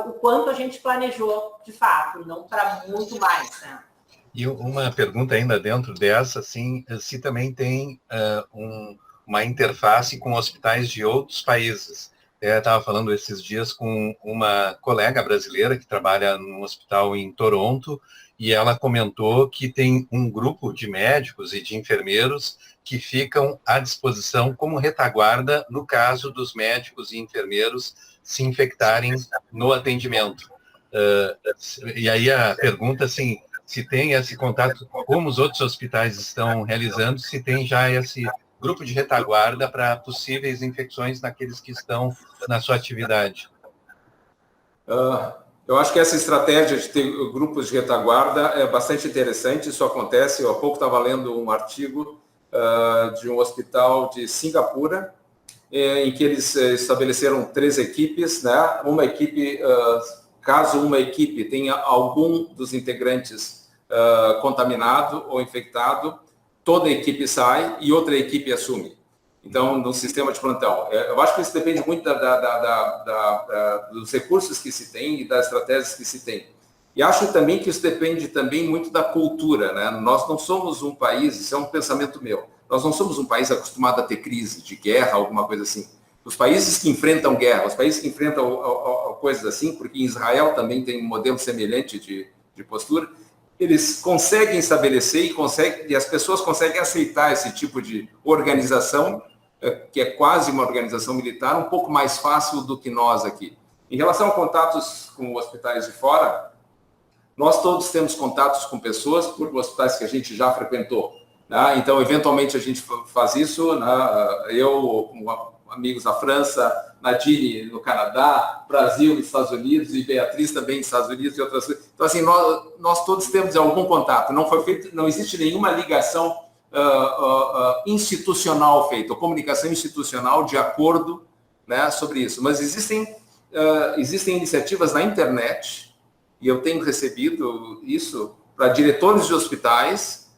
o quanto a gente planejou de fato, não para muito mais, né? E uma pergunta ainda dentro dessa, assim, se também tem uma interface com hospitais de outros países. Eu estava falando esses dias com uma colega brasileira que trabalha num hospital em Toronto, e ela comentou que tem um grupo de médicos e de enfermeiros que ficam à disposição como retaguarda no caso dos médicos e enfermeiros se infectarem no atendimento. E aí a pergunta, assim, se tem esse contato, como os outros hospitais estão realizando, se tem já esse grupo de retaguarda para possíveis infecções naqueles que estão na sua atividade. Eu acho que essa estratégia de ter grupos de retaguarda é bastante interessante. Isso acontece. Eu há pouco estava lendo um artigo de um hospital de Singapura, em que eles estabeleceram 3 equipes, né? Uma equipe, caso uma equipe tenha algum dos integrantes contaminado ou infectado, toda a equipe sai e outra equipe assume. Então, no sistema de plantão. Eu acho que isso depende muito dos recursos que se tem e das estratégias que se tem. E acho também que isso depende também muito da cultura, né? Nós não somos um país, isso é um pensamento meu, nós não somos um país acostumado a ter crise de guerra, alguma coisa assim. Os países que enfrentam guerra, os países que enfrentam coisas assim, porque em Israel também tem um modelo semelhante de postura, eles conseguem estabelecer e as pessoas conseguem aceitar esse tipo de organização, que é quase uma organização militar, um pouco mais fácil do que nós aqui. Em relação a contatos com hospitais de fora, nós todos temos contatos com pessoas por hospitais que a gente já frequentou, né? Então, eventualmente, a gente faz isso, né? Eu, com amigos da França, Nadine no Canadá, Brasil nos Estados Unidos e Beatriz também nos Estados Unidos e outras coisas. Então, assim, nós todos temos algum contato. Não existe nenhuma ligação institucional feita, ou comunicação institucional de acordo, né, sobre isso. Mas existem iniciativas na internet, e eu tenho recebido isso, para diretores de hospitais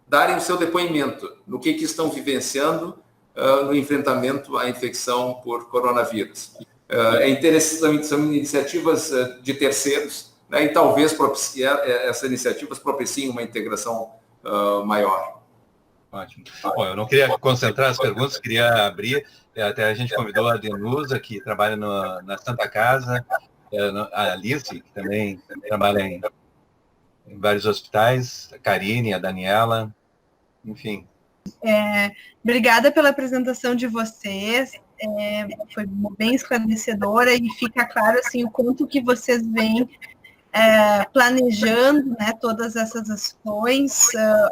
darem o seu depoimento no que estão vivenciando no enfrentamento à infecção por coronavírus. É interessante, são iniciativas de terceiros, né, e talvez essas iniciativas propiciem uma integração maior. Ótimo. Bom, eu não queria concentrar as perguntas, queria abrir. Até a gente convidou a Denusa, que trabalha na Santa Casa, a Alice, que também trabalha em vários hospitais, a Karine, a Daniela, enfim. Obrigada pela apresentação de vocês, foi bem esclarecedora e fica claro assim, o quanto que vocês vêm planejando, né, todas essas ações,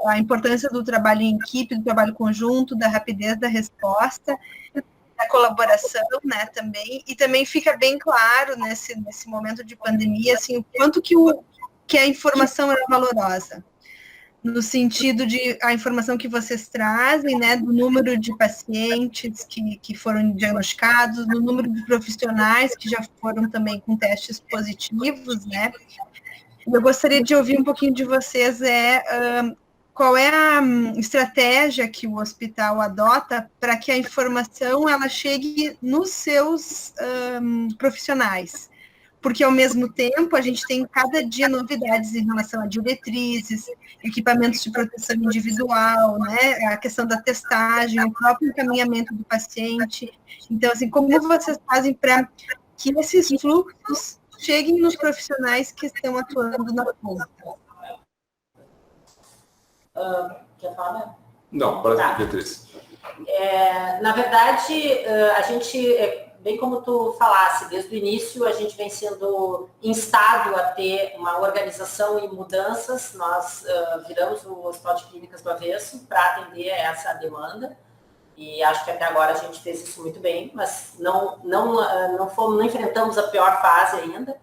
a importância do trabalho em equipe, do trabalho conjunto, da rapidez da resposta, da colaboração, né, também, e também fica bem claro nesse momento de pandemia, assim, o quanto que a informação é valorosa. no sentido de a informação que vocês trazem, né, do número de pacientes que foram diagnosticados, do número de profissionais que já foram também com testes positivos, né? Eu gostaria de ouvir um pouquinho de vocês, qual é a estratégia que o hospital adota para que a informação ela chegue nos seus profissionais? Porque, ao mesmo tempo, a gente tem cada dia novidades em relação a diretrizes, equipamentos de proteção individual, né, a questão da testagem, o próprio encaminhamento do paciente. Então, assim, como vocês fazem para que esses fluxos cheguem nos profissionais que estão atuando na ponta? Quer falar? Não, para Beatriz. Na verdade, a gente... Bem como tu falasse, desde o início a gente vem sendo instado a ter uma organização e mudanças. Nós viramos o Hospital de Clínicas do avesso para atender essa demanda e acho que até agora a gente fez isso muito bem, mas não enfrentamos a pior fase ainda.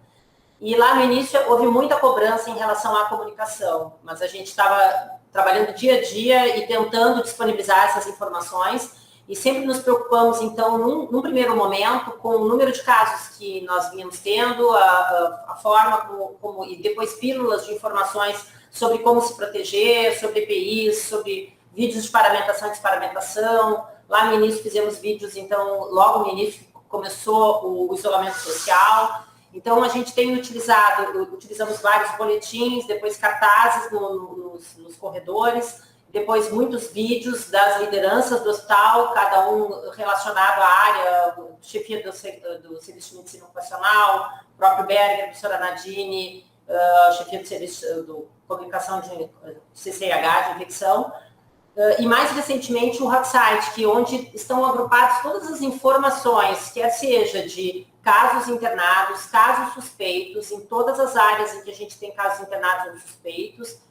E lá no início houve muita cobrança em relação à comunicação, mas a gente estava trabalhando dia a dia e tentando disponibilizar essas informações. E sempre nos preocupamos, então, num primeiro momento, com o número de casos que nós vínhamos tendo, a forma como e depois pílulas de informações sobre como se proteger, sobre EPIs, sobre vídeos de paramentação e desparamentação. Lá no início fizemos vídeos, então, logo no início começou o isolamento social. Então, a gente tem utilizamos vários boletins, depois cartazes nos corredores, depois muitos vídeos das lideranças do hospital, cada um relacionado à área, chefia do Serviço de Medicina Ocupacional, o próprio Berger, a professora Nadine, chefia do Serviço de Comunicação de CCIH, de infecção, e mais recentemente o website, onde estão agrupadas todas as informações, quer seja de casos internados, casos suspeitos, em todas as áreas em que a gente tem casos internados ou suspeitos.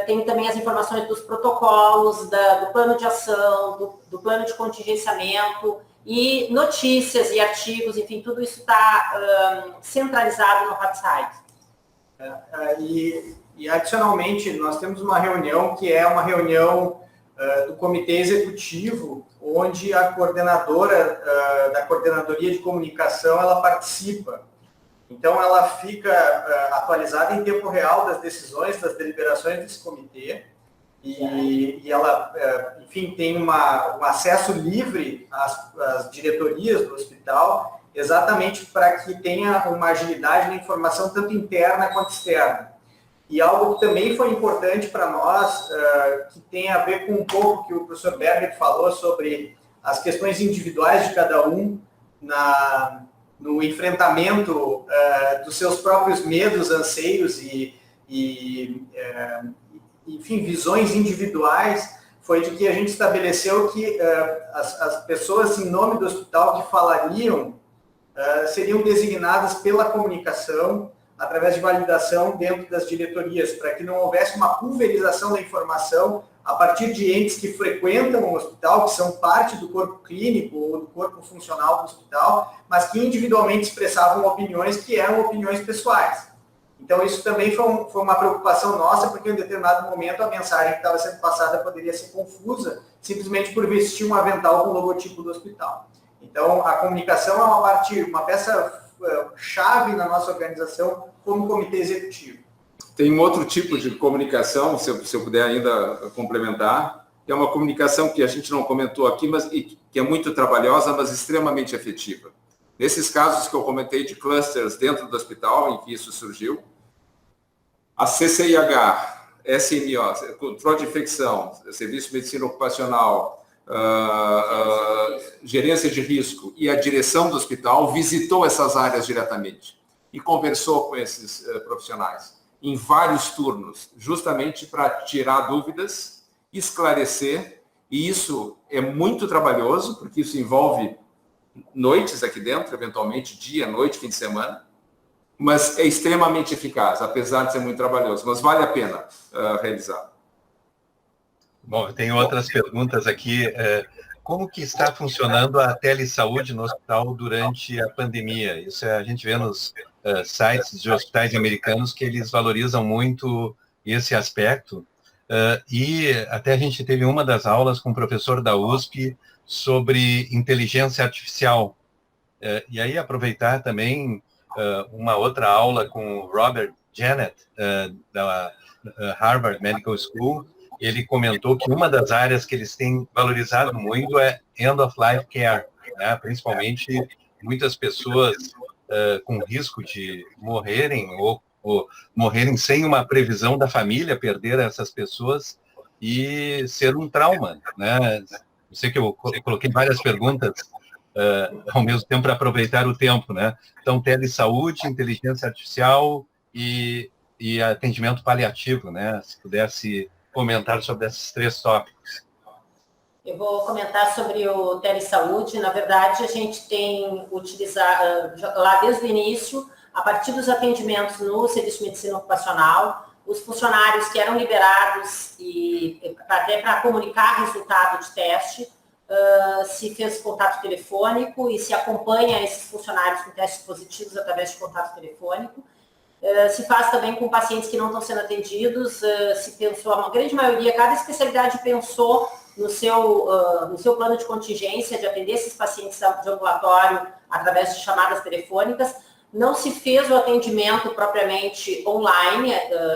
Tem também as informações dos protocolos, do plano de ação, do plano de contingenciamento e notícias e artigos, enfim, tudo isso está centralizado no website. E adicionalmente, nós temos uma reunião que é uma reunião do Comitê Executivo, onde a coordenadora da Coordenadoria de Comunicação, ela participa. Então, ela fica atualizada em tempo real das decisões, das deliberações desse comitê, e ela, enfim, tem um acesso livre às diretorias do hospital, exatamente para que tenha uma agilidade na informação, tanto interna quanto externa. E algo que também foi importante para nós, que tem a ver com um pouco que o professor Berger falou sobre as questões individuais de cada um no enfrentamento dos seus próprios medos, anseios enfim, visões individuais, foi de que a gente estabeleceu que as pessoas em nome do hospital que falariam seriam designadas pela comunicação através de validação dentro das diretorias, para que não houvesse uma pulverização da informação a partir de entes que frequentam o hospital, que são parte do corpo clínico ou do corpo funcional do hospital, mas que individualmente expressavam opiniões que eram opiniões pessoais. Então, isso também foi uma preocupação nossa, porque em determinado momento a mensagem que estava sendo passada poderia ser confusa, simplesmente por vestir um avental com o logotipo do hospital. Então, a comunicação é uma peça-chave na nossa organização como comitê executivo. Tem um outro tipo de comunicação, se eu puder ainda complementar, que é uma comunicação que a gente não comentou aqui, mas que é muito trabalhosa, mas extremamente efetiva. Nesses casos que eu comentei de clusters dentro do hospital, em que isso surgiu, a CCIH, SMO, controle de infecção, Serviço de Medicina Ocupacional, gerência de risco e a direção do hospital visitou essas áreas diretamente e conversou com esses profissionais em vários turnos, justamente para tirar dúvidas, esclarecer, e isso é muito trabalhoso, porque isso envolve noites aqui dentro, eventualmente dia, noite, fim de semana, mas é extremamente eficaz, apesar de ser muito trabalhoso, mas vale a pena realizar. Bom, eu tenho outras perguntas aqui. Como que está funcionando a telesaúde no hospital durante a pandemia? Isso a gente vê nos sites de hospitais americanos que eles valorizam muito esse aspecto. e até a gente teve uma das aulas com um professor da USP sobre inteligência artificial. E aí aproveitar também uma outra aula com o Robert Janet, da Harvard Medical School. Ele comentou que uma das áreas que eles têm valorizado muito é end-of-life care, né? Principalmente muitas pessoas com risco de morrerem ou morrerem sem uma previsão da família, perder essas pessoas e ser um trauma, né? Eu sei que eu coloquei várias perguntas ao mesmo tempo para aproveitar o tempo, né? Então, telesaúde, inteligência artificial e atendimento paliativo, né? Se pudesse comentar sobre esses 3 tópicos. Eu vou comentar sobre o telesaúde. Na verdade, a gente tem utilizado, lá desde o início, a partir dos atendimentos no Serviço de Medicina Ocupacional, os funcionários que eram liberados e até para comunicar resultado de teste, se fez contato telefônico e se acompanha esses funcionários com testes positivos através de contato telefônico. Se faz também com pacientes que não estão sendo atendidos, se pensou, a grande maioria, cada especialidade pensou no seu plano de contingência de atender esses pacientes de ambulatório através de chamadas telefônicas. Não se fez o atendimento propriamente online,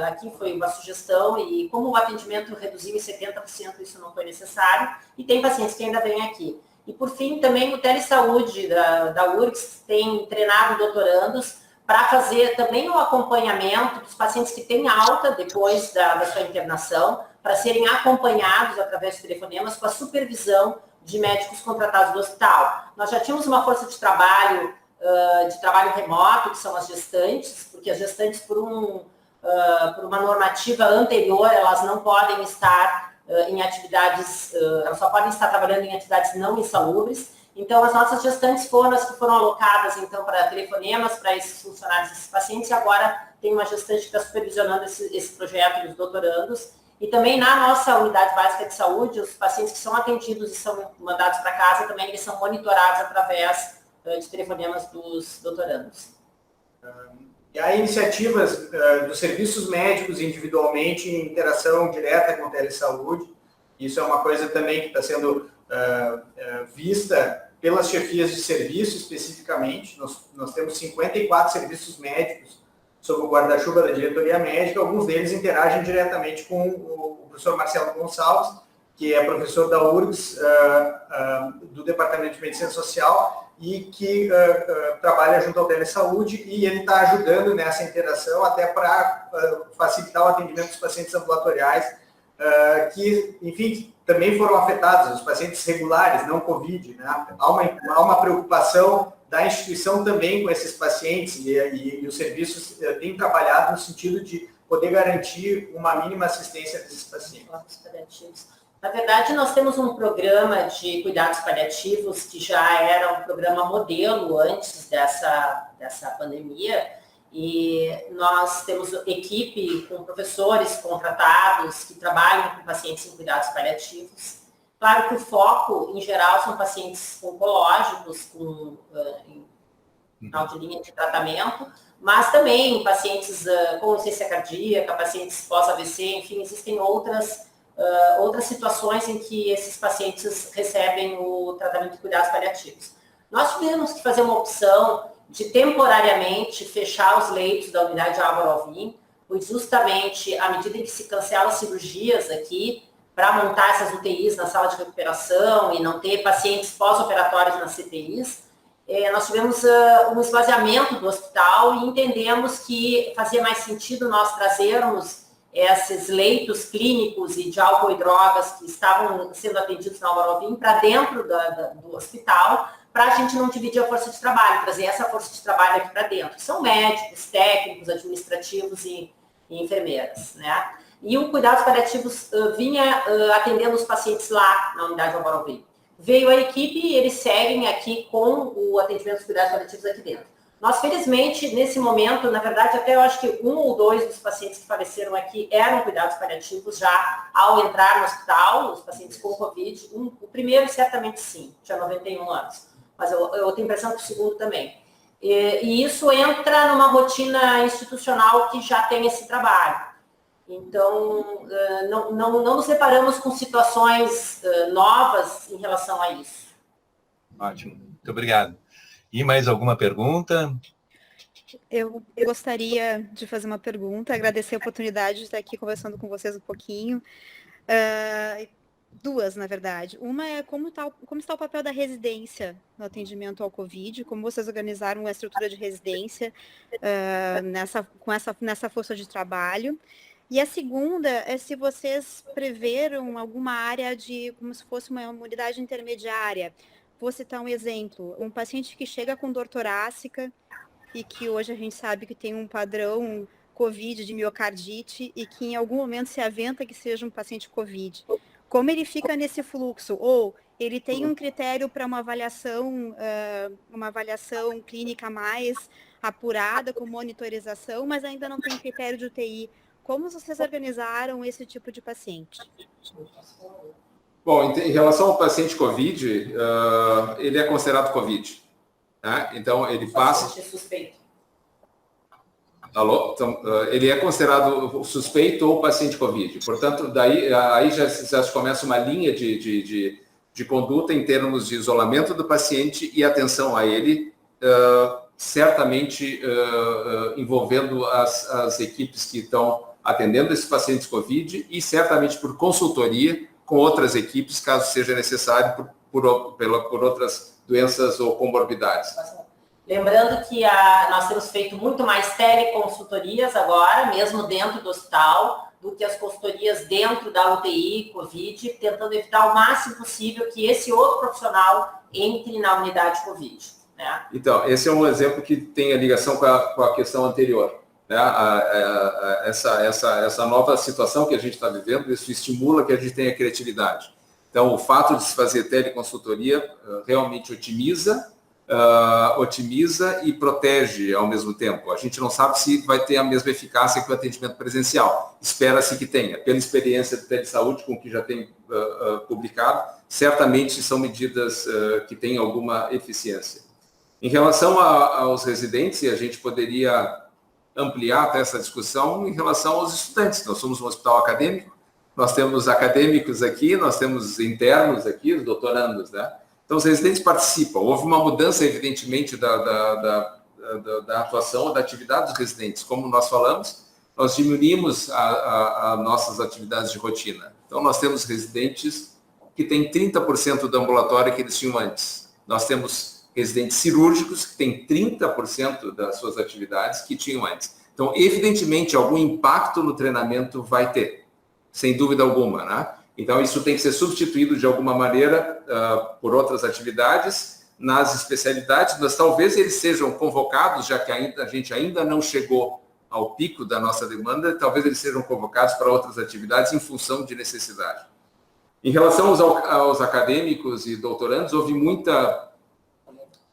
aqui foi uma sugestão, e como o atendimento reduziu em 70%, isso não foi necessário, e tem pacientes que ainda vêm aqui. E, por fim, também o telesaúde da URGS tem treinado doutorandos para fazer também o acompanhamento dos pacientes que têm alta depois da sua internação, para serem acompanhados através de telefonemas com a supervisão de médicos contratados do hospital. Nós já tínhamos uma força de trabalho remoto, que são as gestantes, porque as gestantes, por uma normativa anterior, elas não podem estar em atividades, elas só podem estar trabalhando em atividades não insalubres. Então, as nossas gestantes foram as que foram alocadas, então, para telefonemas, para esses funcionários, esses pacientes, e agora tem uma gestante que está supervisionando esse projeto dos doutorandos. E também na nossa unidade básica de saúde, os pacientes que são atendidos e são mandados para casa, também eles são monitorados através de telefonemas dos doutorandos. E há iniciativas dos serviços médicos individualmente em interação direta com a telesaúde. Isso é uma coisa também que está sendo vista pelas chefias de serviço especificamente. Nós temos 54 serviços médicos sob o guarda-chuva da diretoria médica. Alguns deles interagem diretamente com o professor Marcelo Gonçalves, que é professor da URGS, do Departamento de Medicina Social, e que trabalha junto ao telesaúde, e ele está ajudando nessa interação até para facilitar o atendimento dos pacientes ambulatoriais, que, enfim, também foram afetados, os pacientes regulares, não Covid, né? Há uma preocupação da instituição também com esses pacientes, e os serviços têm trabalhado no sentido de poder garantir uma mínima assistência desses pacientes. Na verdade, nós temos um programa de cuidados paliativos que já era um programa modelo antes dessa pandemia, e nós temos equipe com professores contratados que trabalham com pacientes em cuidados paliativos. Claro que o foco, em geral, são pacientes oncológicos com final de linha de tratamento, mas também pacientes com insuficiência cardíaca, pacientes pós-AVC, enfim, existem outras situações em que esses pacientes recebem o tratamento de cuidados paliativos. Nós tivemos que fazer uma opção de temporariamente fechar os leitos da unidade Álvaro Alvim, pois justamente à medida em que se cancelam as cirurgias aqui, para montar essas UTIs na sala de recuperação e não ter pacientes pós-operatórios nas CTIs, nós tivemos um esvaziamento do hospital e entendemos que fazia mais sentido nós trazermos esses leitos clínicos e de álcool e drogas que estavam sendo atendidos na Álvaro Alvim para dentro do hospital, para a gente não dividir a força de trabalho, trazer essa força de trabalho aqui para dentro. São médicos, técnicos, administrativos e enfermeiras, né? E o Cuidados Paliativos vinha atendendo os pacientes lá na unidade Álvaro Alvim. Veio a equipe e eles seguem aqui com o atendimento dos cuidados paliativos aqui dentro. Nós, felizmente, nesse momento, na verdade, até eu acho que 1 ou 2 dos pacientes que faleceram aqui eram cuidados paliativos já ao entrar no hospital, os pacientes com Covid. O primeiro, certamente, sim, tinha 91 anos. Mas eu tenho a impressão que o segundo também. E isso entra numa rotina institucional que já tem esse trabalho. Então, não nos deparamos com situações novas em relação a isso. Ótimo, muito obrigado. E mais alguma pergunta? Eu gostaria de fazer uma pergunta, agradecer a oportunidade de estar aqui conversando com vocês um pouquinho. Duas, na verdade. Uma é como está o papel da residência no atendimento ao Covid, como vocês organizaram a estrutura de residência nessa força de trabalho. E a segunda é se vocês preveram alguma área como se fosse uma unidade intermediária. Vou citar um exemplo, um paciente que chega com dor torácica e que hoje a gente sabe que tem um padrão Covid de miocardite e que em algum momento se aventa que seja um paciente Covid. Como ele fica nesse fluxo? Ou ele tem um critério para uma avaliação clínica mais apurada, com monitorização, mas ainda não tem critério de UTI. Como vocês organizaram esse tipo de paciente? Bom, em relação ao paciente COVID, ele é considerado COVID. Né? Então, ele passa... suspeito. Alô? Então, ele é considerado suspeito ou paciente COVID. Portanto, daí aí já começa uma linha de conduta em termos de isolamento do paciente e atenção a ele, certamente envolvendo as equipes que estão atendendo esses pacientes COVID e certamente por consultoria com outras equipes, caso seja necessário, por outras doenças ou comorbidades. Lembrando que nós temos feito muito mais teleconsultorias agora, mesmo dentro do hospital, do que as consultorias dentro da UTI, Covid, tentando evitar o máximo possível que esse outro profissional entre na unidade Covid. Né? Então, esse é um exemplo que tem a ligação com a questão anterior. Né? Essa nova situação que a gente está vivendo, isso estimula que a gente tenha criatividade. Então, o fato de se fazer teleconsultoria realmente otimiza e protege ao mesmo tempo. A gente não sabe se vai ter a mesma eficácia que o atendimento presencial. Espera-se que tenha. Pela experiência do telesaúde, com o que já tem publicado, certamente são medidas que têm alguma eficiência. Em relação aos residentes, a gente poderia ampliar até essa discussão em relação aos estudantes. Nós somos um hospital acadêmico, nós temos acadêmicos aqui, nós temos internos aqui, os doutorandos, né? Então, os residentes participam. Houve uma mudança, evidentemente, da atuação, da atividade dos residentes. Como nós falamos, nós diminuímos as nossas atividades de rotina. Então, nós temos residentes que têm 30% do ambulatório que eles tinham antes. Nós temos residentes cirúrgicos que têm 30% das suas atividades que tinham antes. Então, evidentemente, algum impacto no treinamento vai ter, sem dúvida alguma, né? Então, isso tem que ser substituído de alguma maneira por outras atividades nas especialidades, mas talvez eles sejam convocados, já que a gente ainda não chegou ao pico da nossa demanda, talvez eles sejam convocados para outras atividades em função de necessidade. Em relação aos acadêmicos e doutorandos, houve muita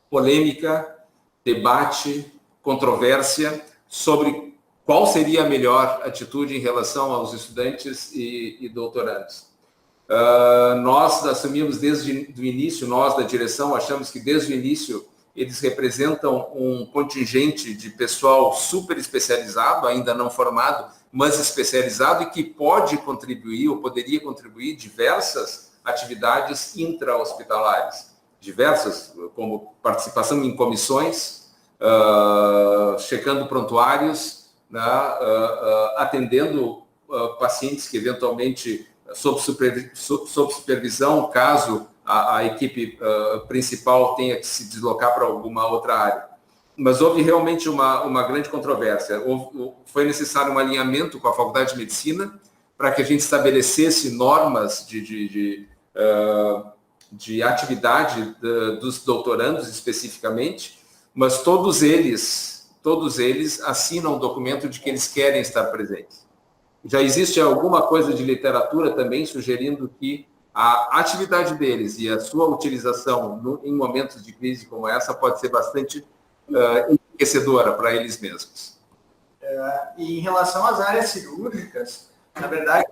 polêmica, debate, controvérsia sobre qual seria a melhor atitude em relação aos estudantes e doutorandos. Nós assumimos desde o início, nós da direção achamos que desde o início eles representam um contingente de pessoal super especializado, ainda não formado, mas especializado e que pode contribuir ou poderia contribuir diversas atividades intra-hospitalares. Diversas, como participação em comissões, checando prontuários, né, atendendo pacientes que eventualmente sob supervisão, caso a equipe principal tenha que se deslocar para alguma outra área. Mas houve realmente uma grande controvérsia. Foi necessário um alinhamento com a Faculdade de Medicina para que a gente estabelecesse normas de atividade dos doutorandos especificamente, mas todos eles assinam um documento de que eles querem estar presentes. Já existe alguma coisa de literatura também sugerindo que a atividade deles e a sua utilização em momentos de crise como essa pode ser bastante enriquecedora para eles mesmos. E em relação às áreas cirúrgicas, na verdade,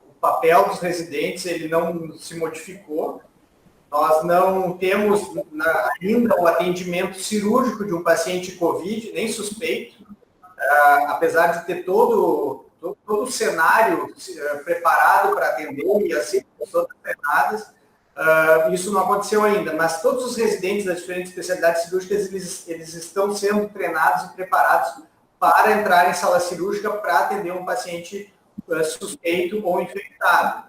o papel dos residentes ele não se modificou. Nós não temos ainda o atendimento cirúrgico de um paciente COVID, nem suspeito. apesar de ter todo o cenário preparado para atender e as equipes todas treinadas, isso não aconteceu ainda, mas todos os residentes das diferentes especialidades cirúrgicas, eles estão sendo treinados e preparados para entrar em sala cirúrgica para atender um paciente suspeito ou infectado.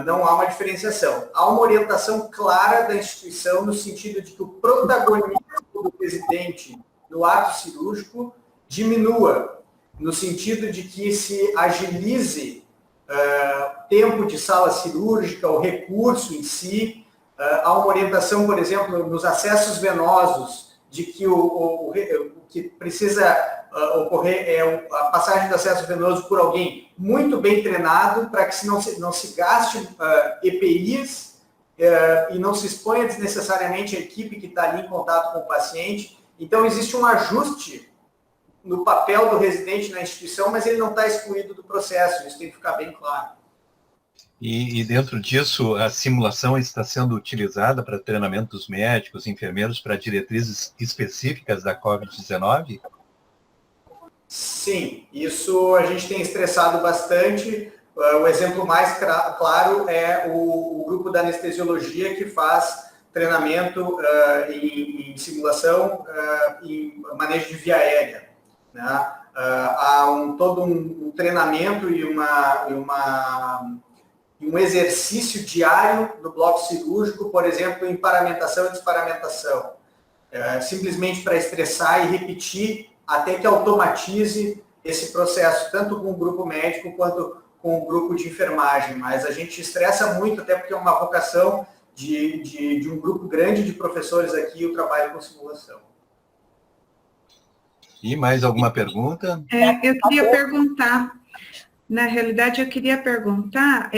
Não há uma diferenciação. Há uma orientação clara da instituição no sentido de que o protagonismo do residente no ato cirúrgico diminua, no sentido de que se agilize tempo de sala cirúrgica, o recurso em si. Há uma orientação, por exemplo, nos acessos venosos, de que o que precisa ocorrer é a passagem do acesso venoso por alguém muito bem treinado, para que não se gaste EPIs e não se exponha desnecessariamente a equipe que está ali em contato com o paciente. Então, existe um ajuste no papel do residente na instituição, mas ele não está excluído do processo, isso tem que ficar bem claro. E dentro disso, a simulação está sendo utilizada para treinamento dos médicos, enfermeiros, para diretrizes específicas da COVID-19? Sim, isso a gente tem estressado bastante. O exemplo mais claro é o grupo da anestesiologia, que faz treinamento em simulação em manejo de via aérea, né? Há todo um treinamento e um exercício diário no bloco cirúrgico, por exemplo, em paramentação e desparamentação, simplesmente para estressar e repetir até que automatize esse processo, tanto com o grupo médico quanto com o grupo de enfermagem. Mas a gente estressa muito, até porque é uma vocação de um grupo grande de professores aqui, o trabalho com simulação. E mais alguma pergunta? Eu queria perguntar, na realidade eu queria perguntar,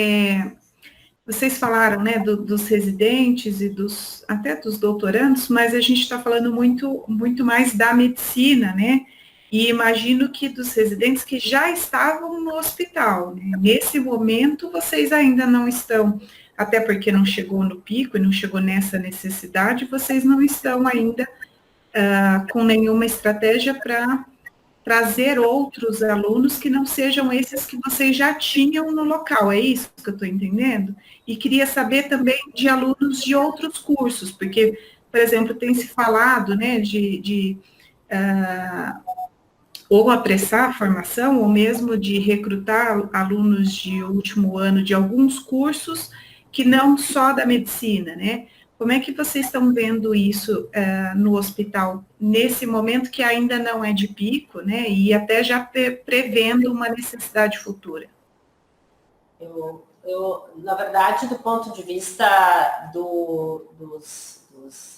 vocês falaram, né, dos residentes e até dos doutorandos, mas a gente está falando muito mais da medicina, né? E imagino que dos residentes que já estavam no hospital, né? Nesse momento vocês ainda não estão, até porque não chegou no pico e não chegou nessa necessidade, vocês não estão ainda com nenhuma estratégia para trazer outros alunos que não sejam esses que vocês já tinham no local, é isso que eu estou entendendo? E queria saber também de alunos de outros cursos, porque, por exemplo, tem se falado, né, ou apressar a formação, ou mesmo de recrutar alunos de último ano de alguns cursos que não só da medicina, né? Como é que vocês estão vendo isso no hospital, nesse momento que ainda não é de pico, né, e até já prevendo uma necessidade futura? Na verdade, do ponto de vista dos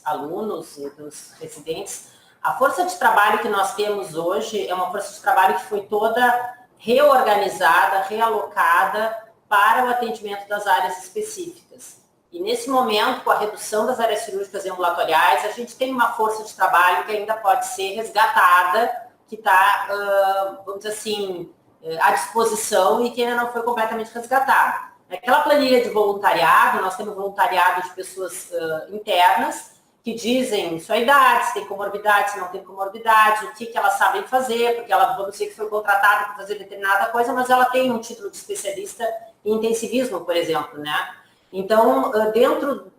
alunos e dos residentes, a força de trabalho que nós temos hoje é uma força de trabalho que foi toda reorganizada, realocada para o atendimento das áreas específicas. E nesse momento, com a redução das áreas cirúrgicas e ambulatoriais, a gente tem uma força de trabalho que ainda pode ser resgatada, que está, vamos dizer assim, à disposição e que ainda não foi completamente resgatada. Naquela planilha de voluntariado, nós temos voluntariado de pessoas internas que dizem sua idade, se tem comorbidade, se não tem comorbidade, o que elas sabem fazer, porque ela, vamos dizer que foi contratada para fazer determinada coisa, mas ela tem um título de especialista em intensivismo, por exemplo, né? Então, dentro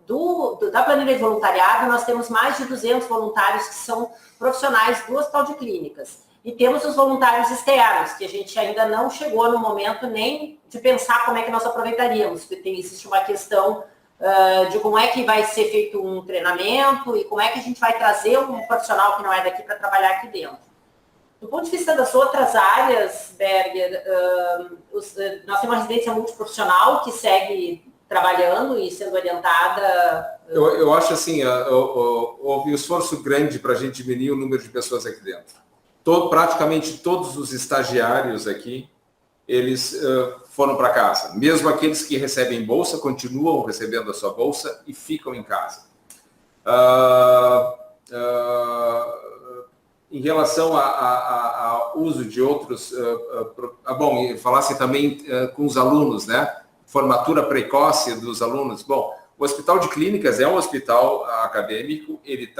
da planilha de voluntariado, nós temos mais de 200 voluntários que são profissionais do Hospital de Clínicas. E temos os voluntários externos, que a gente ainda não chegou no momento nem de pensar como é que nós aproveitaríamos, porque existe uma questão de como é que vai ser feito um treinamento e como é que a gente vai trazer um profissional que não é daqui para trabalhar aqui dentro. Do ponto de vista das outras áreas, Berger, nós temos uma residência multiprofissional que segue trabalhando e sendo orientada. Eu acho assim, houve um esforço grande para a gente diminuir o número de pessoas aqui dentro. Praticamente todos os estagiários aqui, eles foram para casa. Mesmo aqueles que recebem bolsa, continuam recebendo a sua bolsa e ficam em casa. Em relação ao uso de outros... bom, falasse também com os alunos, né? Formatura precoce dos alunos. Bom, o Hospital de Clínicas é um hospital acadêmico, ele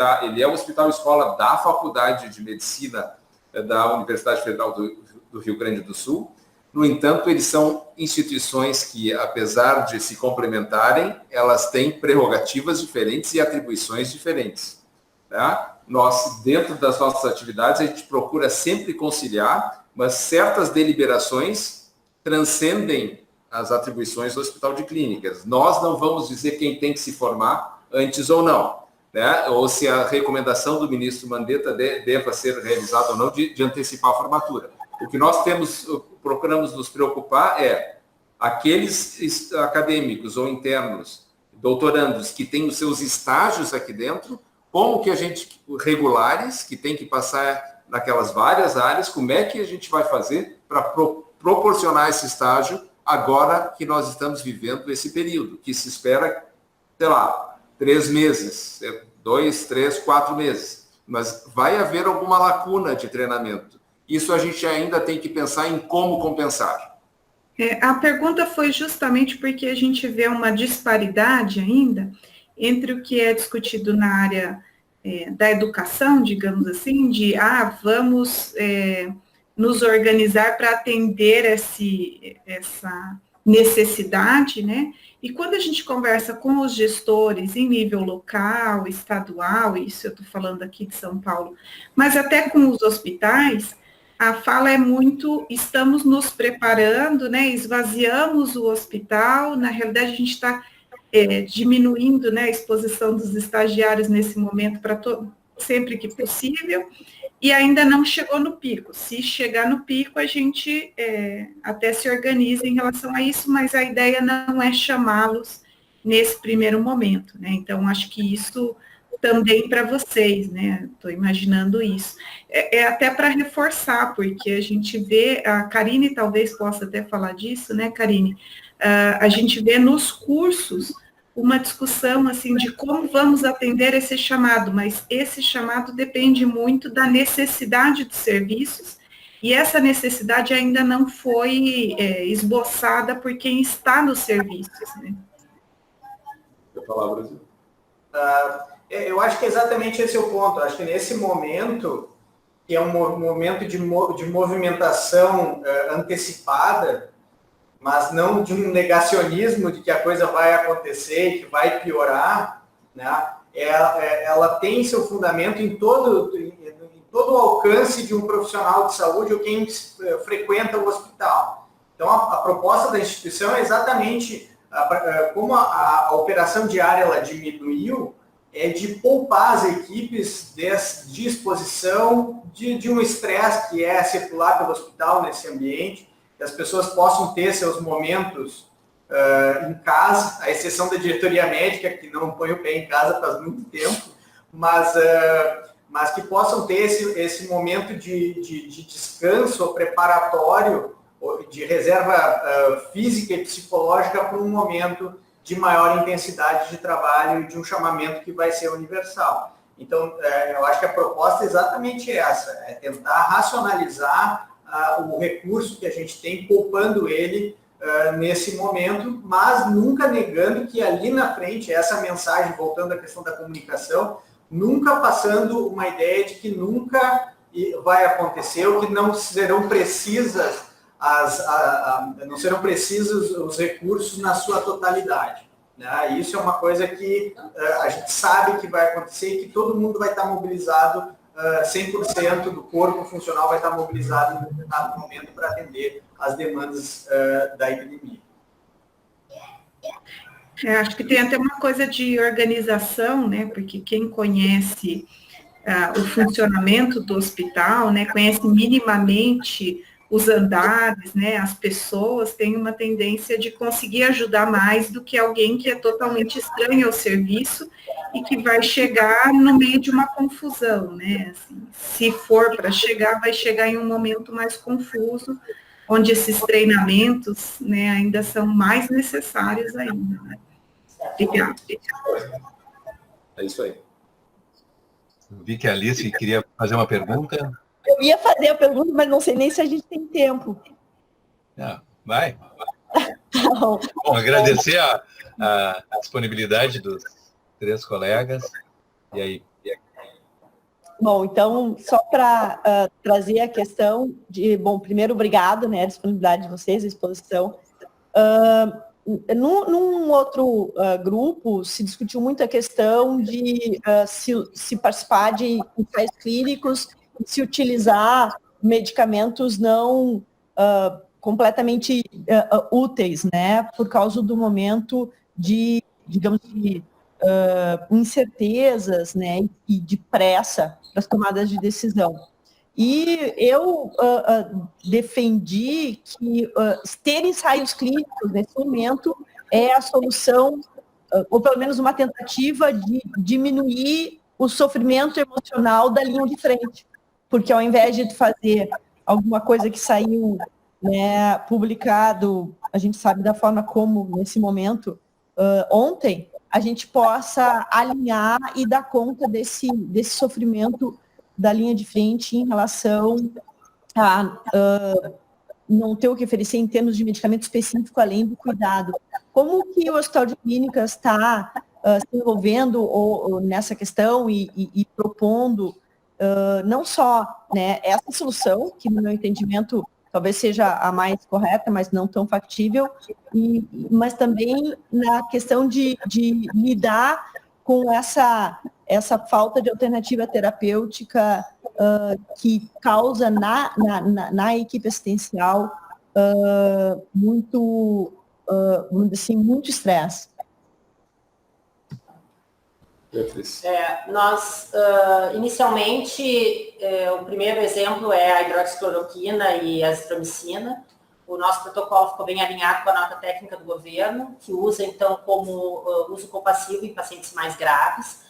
é um hospital-escola da Faculdade de Medicina da Universidade Federal do Rio Grande do Sul. No entanto, eles são instituições que, apesar de se complementarem, elas têm prerrogativas diferentes e atribuições diferentes. Tá? Nós, dentro das nossas atividades, a gente procura sempre conciliar, mas certas deliberações transcendem as atribuições do Hospital de Clínicas. Nós não vamos dizer quem tem que se formar antes ou não, né? Ou se a recomendação do ministro Mandetta deva ser realizada ou não de antecipar a formatura. O que nós procuramos nos preocupar é aqueles acadêmicos ou internos, doutorandos, que têm os seus estágios aqui dentro, como que a gente, regulares, que tem que passar naquelas várias áreas, como é que a gente vai fazer para proporcionar esse estágio agora que nós estamos vivendo esse período, que se espera, sei lá, 3 meses, 2, 3, 4 meses. Mas vai haver alguma lacuna de treinamento. Isso a gente ainda tem que pensar em como compensar. A pergunta foi justamente porque a gente vê uma disparidade ainda entre o que é discutido na área da educação, digamos assim, de vamos nos organizar para atender essa necessidade, né? E quando a gente conversa com os gestores em nível local, estadual, isso eu estou falando aqui de São Paulo, mas até com os hospitais, a fala é muito, estamos nos preparando, né? Esvaziamos o hospital, na realidade a gente está diminuindo, né, a exposição dos estagiários nesse momento para sempre que possível, e ainda não chegou no pico. Se chegar no pico, a gente até se organiza em relação a isso, mas a ideia não é chamá-los nesse primeiro momento, né? Então, acho que isso também para vocês, né? Estou imaginando isso. Até para reforçar, porque a gente vê, a Karine talvez possa até falar disso, né, Karine? A gente vê nos cursos uma discussão assim de como vamos atender esse chamado, mas esse chamado depende muito da necessidade de serviços, e essa necessidade ainda não foi esboçada por quem está nos serviços, né? Quer falar, Brasil? Eu acho que exatamente esse é o ponto. Eu acho que nesse momento, que é um momento de movimentação antecipada, mas não de um negacionismo de que a coisa vai acontecer e que vai piorar, né? Ela tem seu fundamento em todo o alcance de um profissional de saúde ou quem frequenta o hospital. Então, a proposta da instituição é exatamente, como a operação diária ela diminuiu, é de poupar as equipes de exposição de um estresse que é circular pelo hospital nesse ambiente, que as pessoas possam ter seus momentos em casa, à exceção da diretoria médica, que não põe o pé em casa faz muito tempo, mas que possam ter esse momento de descanso preparatório, de reserva física e psicológica para um momento de maior intensidade de trabalho e de um chamamento que vai ser universal. Então, eu acho que a proposta é exatamente essa, é tentar racionalizar o recurso que a gente tem, poupando ele nesse momento, mas nunca negando que ali na frente, essa mensagem, voltando à questão da comunicação, nunca passando uma ideia de que nunca vai acontecer ou que não serão precisas não serão precisos os recursos na sua totalidade, né? Isso é uma coisa que a gente sabe que vai acontecer e que todo mundo vai estar mobilizado, 100% do corpo funcional vai estar mobilizado em determinado momento para atender as demandas da epidemia. Acho que tem até uma coisa de organização, né? Porque quem conhece o funcionamento do hospital, né? Conhece minimamente os andares, né, as pessoas têm uma tendência de conseguir ajudar mais do que alguém que é totalmente estranho ao serviço e que vai chegar no meio de uma confusão, né? Assim, se for para chegar, vai chegar em um momento mais confuso, onde esses treinamentos, né, ainda são mais necessários ainda, né? Obrigada. É isso aí. Vi que a Alice queria fazer uma pergunta. Eu ia fazer a pergunta, mas não sei nem se a gente tem tempo. Vai. Bom, agradecer a disponibilidade dos 3 colegas. E aí? Bom, então, só para trazer a questão de... Bom, primeiro, obrigado, né, a disponibilidade de vocês, a exposição. Num outro grupo, se discutiu muito a questão de se participar de ensaios clínicos, se utilizar medicamentos não completamente úteis, né, por causa do momento de, digamos, de incertezas, né, e de pressa para as tomadas de decisão. E eu defendi que ter ensaios clínicos nesse momento é a solução, ou pelo menos uma tentativa de diminuir o sofrimento emocional da linha de frente. Porque ao invés de fazer alguma coisa que saiu, né, publicado, a gente sabe da forma como, nesse momento, ontem, a gente possa alinhar e dar conta desse sofrimento da linha de frente em relação a não ter o que oferecer em termos de medicamento específico, além do cuidado. Como que o Hospital de Clínicas está se envolvendo nessa questão e propondo não só, né, essa solução, que no meu entendimento talvez seja a mais correta, mas não tão factível, mas também na questão de lidar com essa falta de alternativa terapêutica que causa na equipe assistencial muito estresse. Nós, inicialmente, o primeiro exemplo é a hidroxicloroquina e a azitromicina. O nosso protocolo ficou bem alinhado com a nota técnica do governo, que usa, então, como uso compassivo em pacientes mais graves.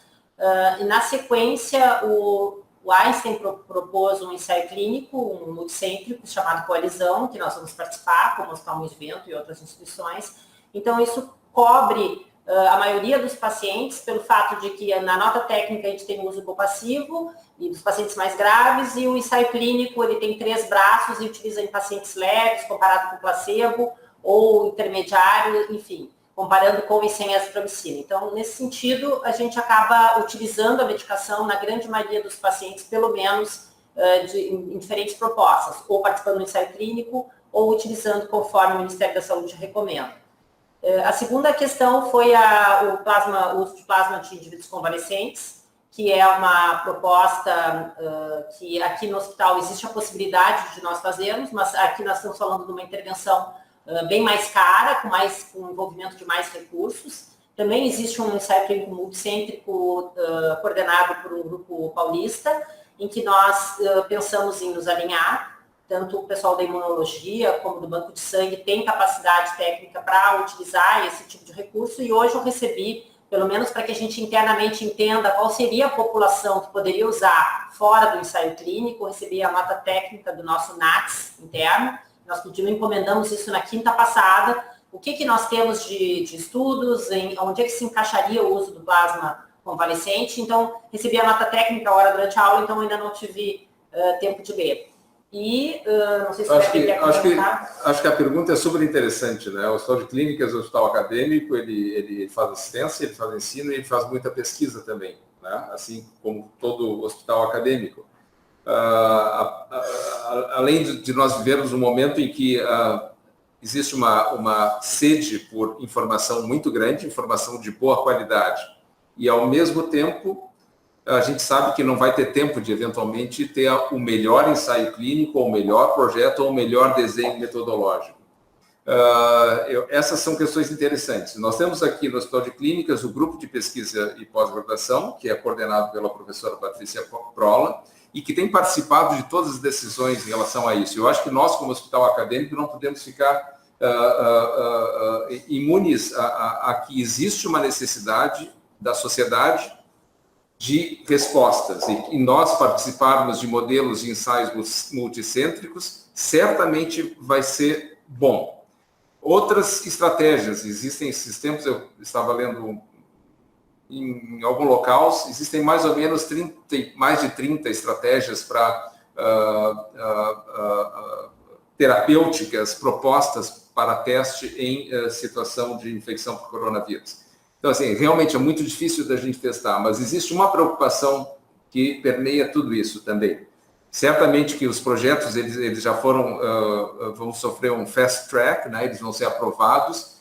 E, na sequência, o Einstein propôs um ensaio clínico, um multicêntrico, chamado Coalizão, que nós vamos participar, como o Hospital Luiz Bento e outras instituições. Então, isso cobre a maioria dos pacientes, pelo fato de que na nota técnica a gente tem o uso compassivo e dos pacientes mais graves, e o ensaio clínico ele tem 3 braços e utiliza em pacientes leves, comparado com placebo, ou intermediário, enfim, comparando com e sem azitromicina. Então, nesse sentido, a gente acaba utilizando a medicação na grande maioria dos pacientes, pelo menos em diferentes propostas, ou participando do ensaio clínico, ou utilizando conforme o Ministério da Saúde recomenda. A segunda questão foi o uso de plasma de indivíduos convalescentes, que é uma proposta que aqui no hospital existe a possibilidade de nós fazermos, mas aqui nós estamos falando de uma intervenção bem mais cara, com envolvimento de mais recursos. Também existe um ensaio clínico multicêntrico coordenado por um grupo paulista, em que nós pensamos em nos alinhar. Tanto o pessoal da imunologia como do banco de sangue tem capacidade técnica para utilizar esse tipo de recurso, e hoje eu recebi, pelo menos para que a gente internamente entenda qual seria a população que poderia usar fora do ensaio clínico, eu recebi a nota técnica do nosso NATS interno, nós encomendamos isso na quinta passada, o que nós temos de estudos, onde é que se encaixaria o uso do plasma convalescente, então recebi a nota técnica agora durante a aula, então ainda não tive tempo de ler. E não sei se acho que a pergunta é super interessante, né? O Hospital de Clínicas, o hospital acadêmico, ele faz assistência, ele faz ensino e ele faz muita pesquisa também, né? Assim como todo hospital acadêmico. Além de nós vivermos um momento em que existe uma sede por informação muito grande, informação de boa qualidade, e ao mesmo tempo a gente sabe que não vai ter tempo de, eventualmente, ter o melhor ensaio clínico, ou o melhor projeto, ou o melhor desenho metodológico. Essas são questões interessantes. Nós temos aqui no Hospital de Clínicas o grupo de pesquisa e pós-graduação, que é coordenado pela professora Patrícia Prola, e que tem participado de todas as decisões em relação a isso. Eu acho que nós, como hospital acadêmico, não podemos ficar imunes a que existe uma necessidade da sociedade de respostas, e nós participarmos de modelos de ensaios multicêntricos, certamente vai ser bom. Outras estratégias, existem esses tempos, eu estava lendo em algum local, existem mais ou menos mais de 30 estratégias para terapêuticas propostas para teste em situação de infecção por coronavírus. Então, assim, realmente é muito difícil da gente testar, mas existe uma preocupação que permeia tudo isso também. Certamente que os projetos, eles já vão sofrer um fast track, né? Eles vão ser aprovados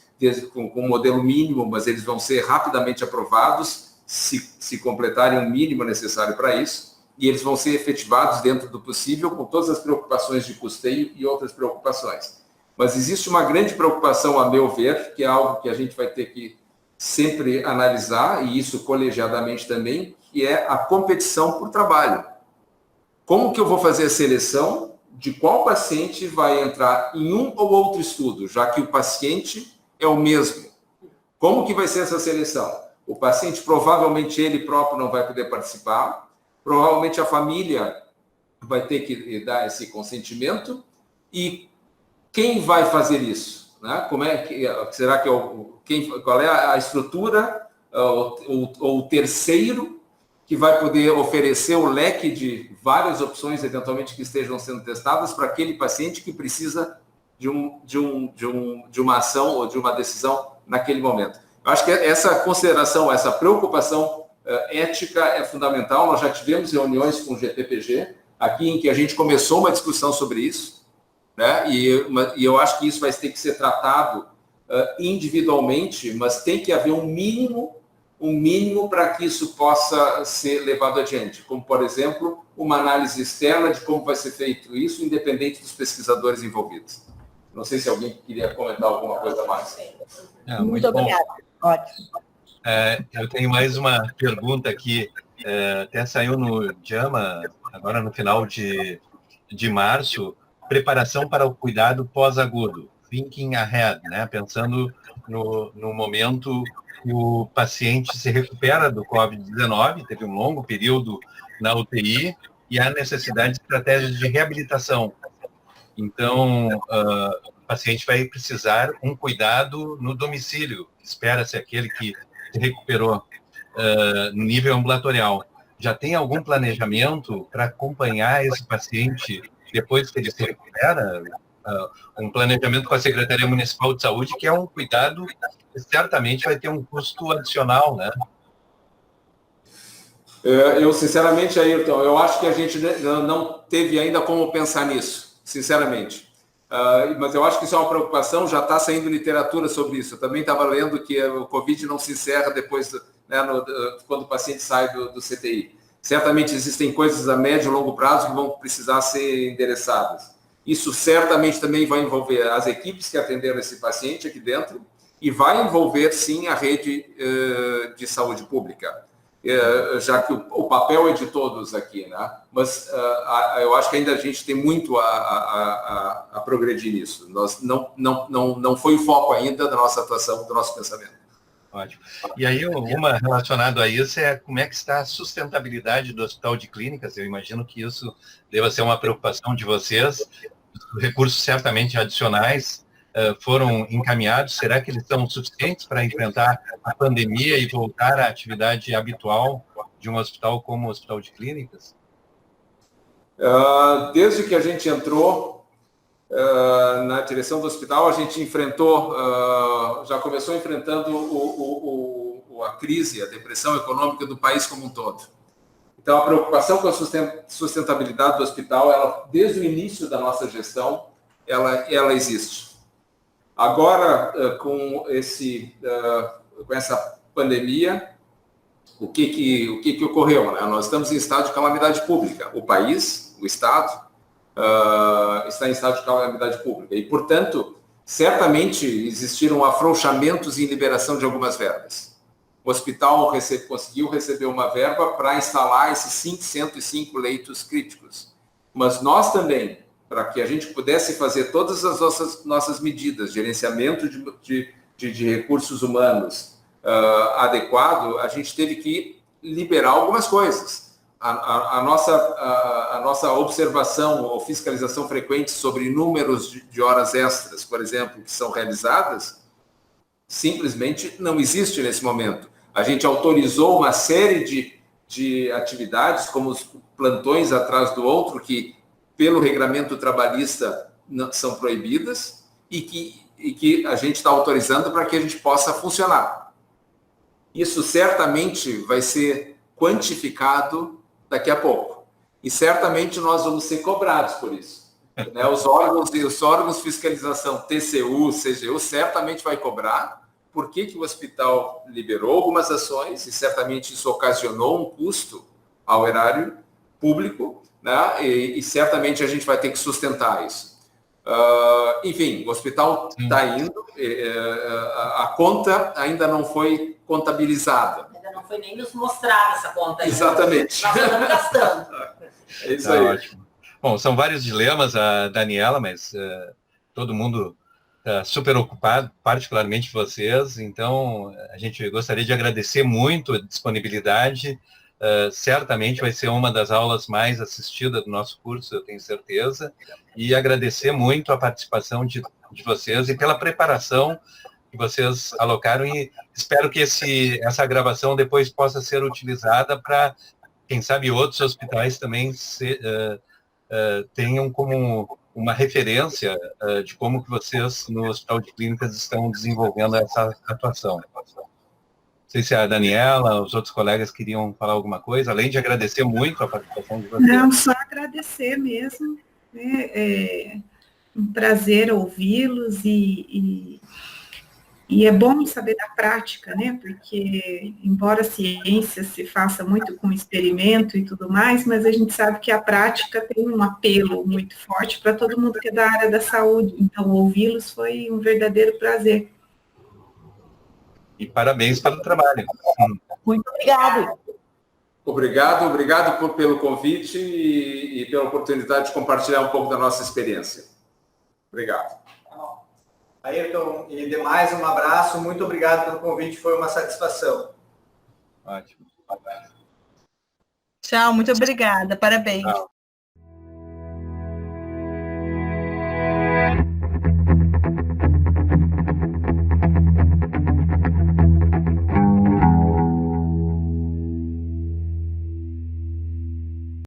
com um modelo mínimo, mas eles vão ser rapidamente aprovados se completarem o mínimo necessário para isso, e eles vão ser efetivados dentro do possível, com todas as preocupações de custeio e outras preocupações. Mas existe uma grande preocupação, a meu ver, que é algo que a gente vai ter que sempre analisar, e isso colegiadamente também, que é a competição por trabalho. Como que eu vou fazer a seleção de qual paciente vai entrar em um ou outro estudo, já que o paciente é o mesmo? Como que vai ser essa seleção? O paciente, provavelmente, ele próprio não vai poder participar, provavelmente a família vai ter que dar esse consentimento, e quem vai fazer isso? Né? Como é que, será que qual é a estrutura ou o terceiro que vai poder oferecer o leque de várias opções, eventualmente, que estejam sendo testadas para aquele paciente que precisa de uma ação ou de uma decisão naquele momento? Eu acho que essa consideração, essa preocupação ética é fundamental. Nós já tivemos reuniões com o GTPG, aqui em que a gente começou uma discussão sobre isso, né? E eu acho que isso vai ter que ser tratado individualmente, mas tem que haver um mínimo para que isso possa ser levado adiante, como, por exemplo, uma análise externa de como vai ser feito isso, independente dos pesquisadores envolvidos. Não sei se alguém queria comentar alguma coisa a mais. Muito obrigada. Ótimo. Eu tenho mais uma pergunta aqui, até saiu no JAMA, agora no final de março, preparação para o cuidado pós-agudo, thinking ahead, né? Pensando no momento que o paciente se recupera do COVID-19, teve um longo período na UTI, e há necessidade de estratégias de reabilitação. Então, o paciente vai precisar um cuidado no domicílio, espera-se aquele que se recuperou no nível ambulatorial. Já tem algum planejamento para acompanhar esse paciente depois que ele se recupera? Um planejamento com a Secretaria Municipal de Saúde, que é um cuidado que certamente vai ter um custo adicional, né? Eu, sinceramente, Ayrton, eu acho que a gente não teve ainda como pensar nisso, sinceramente. Mas eu acho que isso é uma preocupação, já está saindo literatura sobre isso. Eu também estava lendo que o Covid não se encerra depois, né, quando o paciente sai do CTI. Certamente existem coisas a médio e longo prazo que vão precisar ser endereçadas. Isso certamente também vai envolver as equipes que atenderam esse paciente aqui dentro e vai envolver, sim, a rede de saúde pública, já que o papel é de todos aqui, né? Mas eu acho que ainda a gente tem muito a progredir nisso. Não foi o foco ainda da nossa atuação, do nosso pensamento. Ótimo. E aí, uma relacionada a isso é como é que está a sustentabilidade do Hospital de Clínicas. Eu imagino que isso deva ser uma preocupação de vocês. Os recursos certamente adicionais foram encaminhados. Será que eles são suficientes para enfrentar a pandemia e voltar à atividade habitual de um hospital como o Hospital de Clínicas? Desde que a gente entrou na direção do hospital, a gente enfrentou, já começou enfrentando a crise, a depressão econômica do país como um todo. Então, a preocupação com a sustentabilidade do hospital, ela, desde o início da nossa gestão, ela existe. Agora, com essa pandemia, o que ocorreu? Né? Nós estamos em estado de calamidade pública. O país, o Estado, está em estado de calamidade pública. E, portanto, certamente existiram afrouxamentos em liberação de algumas verbas. O hospital conseguiu receber uma verba para instalar esses 105 leitos críticos. Mas nós também, para que a gente pudesse fazer todas as nossas medidas, gerenciamento de recursos humanos adequado, a gente teve que liberar algumas coisas. A nossa observação ou fiscalização frequente sobre números de horas extras, por exemplo, que são realizadas, simplesmente não existe nesse momento. A gente autorizou uma série de atividades, como os plantões atrás do outro, que, pelo regramento trabalhista, são proibidas e que a gente está autorizando para que a gente possa funcionar. Isso certamente vai ser quantificado daqui a pouco. E certamente nós vamos ser cobrados por isso. Né? Os órgãos de fiscalização, TCU, CGU, certamente vai cobrar. Por que o hospital liberou algumas ações e certamente isso ocasionou um custo ao erário público, né? E certamente a gente vai ter que sustentar isso. Enfim, o hospital está indo, a conta ainda não foi contabilizada. Ainda não foi nem nos mostrada essa conta. Ainda. Exatamente. Nós estamos gastando. É isso aí. Ótimo. Bom, são vários dilemas, a Daniela, mas todo mundo está super ocupado, particularmente vocês, então a gente gostaria de agradecer muito a disponibilidade. Certamente vai ser uma das aulas mais assistidas do nosso curso, eu tenho certeza, e agradecer muito a participação de vocês e pela preparação que vocês alocaram, e espero que essa gravação depois possa ser utilizada para, quem sabe, outros hospitais também tenham como uma referência de como que vocês no Hospital de Clínicas estão desenvolvendo essa atuação. Não sei se a Daniela, os outros colegas queriam falar alguma coisa, além de agradecer muito a participação de vocês. Não, só agradecer mesmo. Né? É um prazer ouvi-los e é bom saber da prática, né? Porque, embora a ciência se faça muito com experimento e tudo mais, mas a gente sabe que a prática tem um apelo muito forte para todo mundo que é da área da saúde. Então, ouvi-los foi um verdadeiro prazer. E parabéns pelo trabalho. Muito obrigado. Obrigado pelo convite e pela oportunidade de compartilhar um pouco da nossa experiência. Obrigado. Ayrton e demais, um abraço, muito obrigado pelo convite, foi uma satisfação. Ótimo. Tchau, muito obrigada, parabéns. Tchau.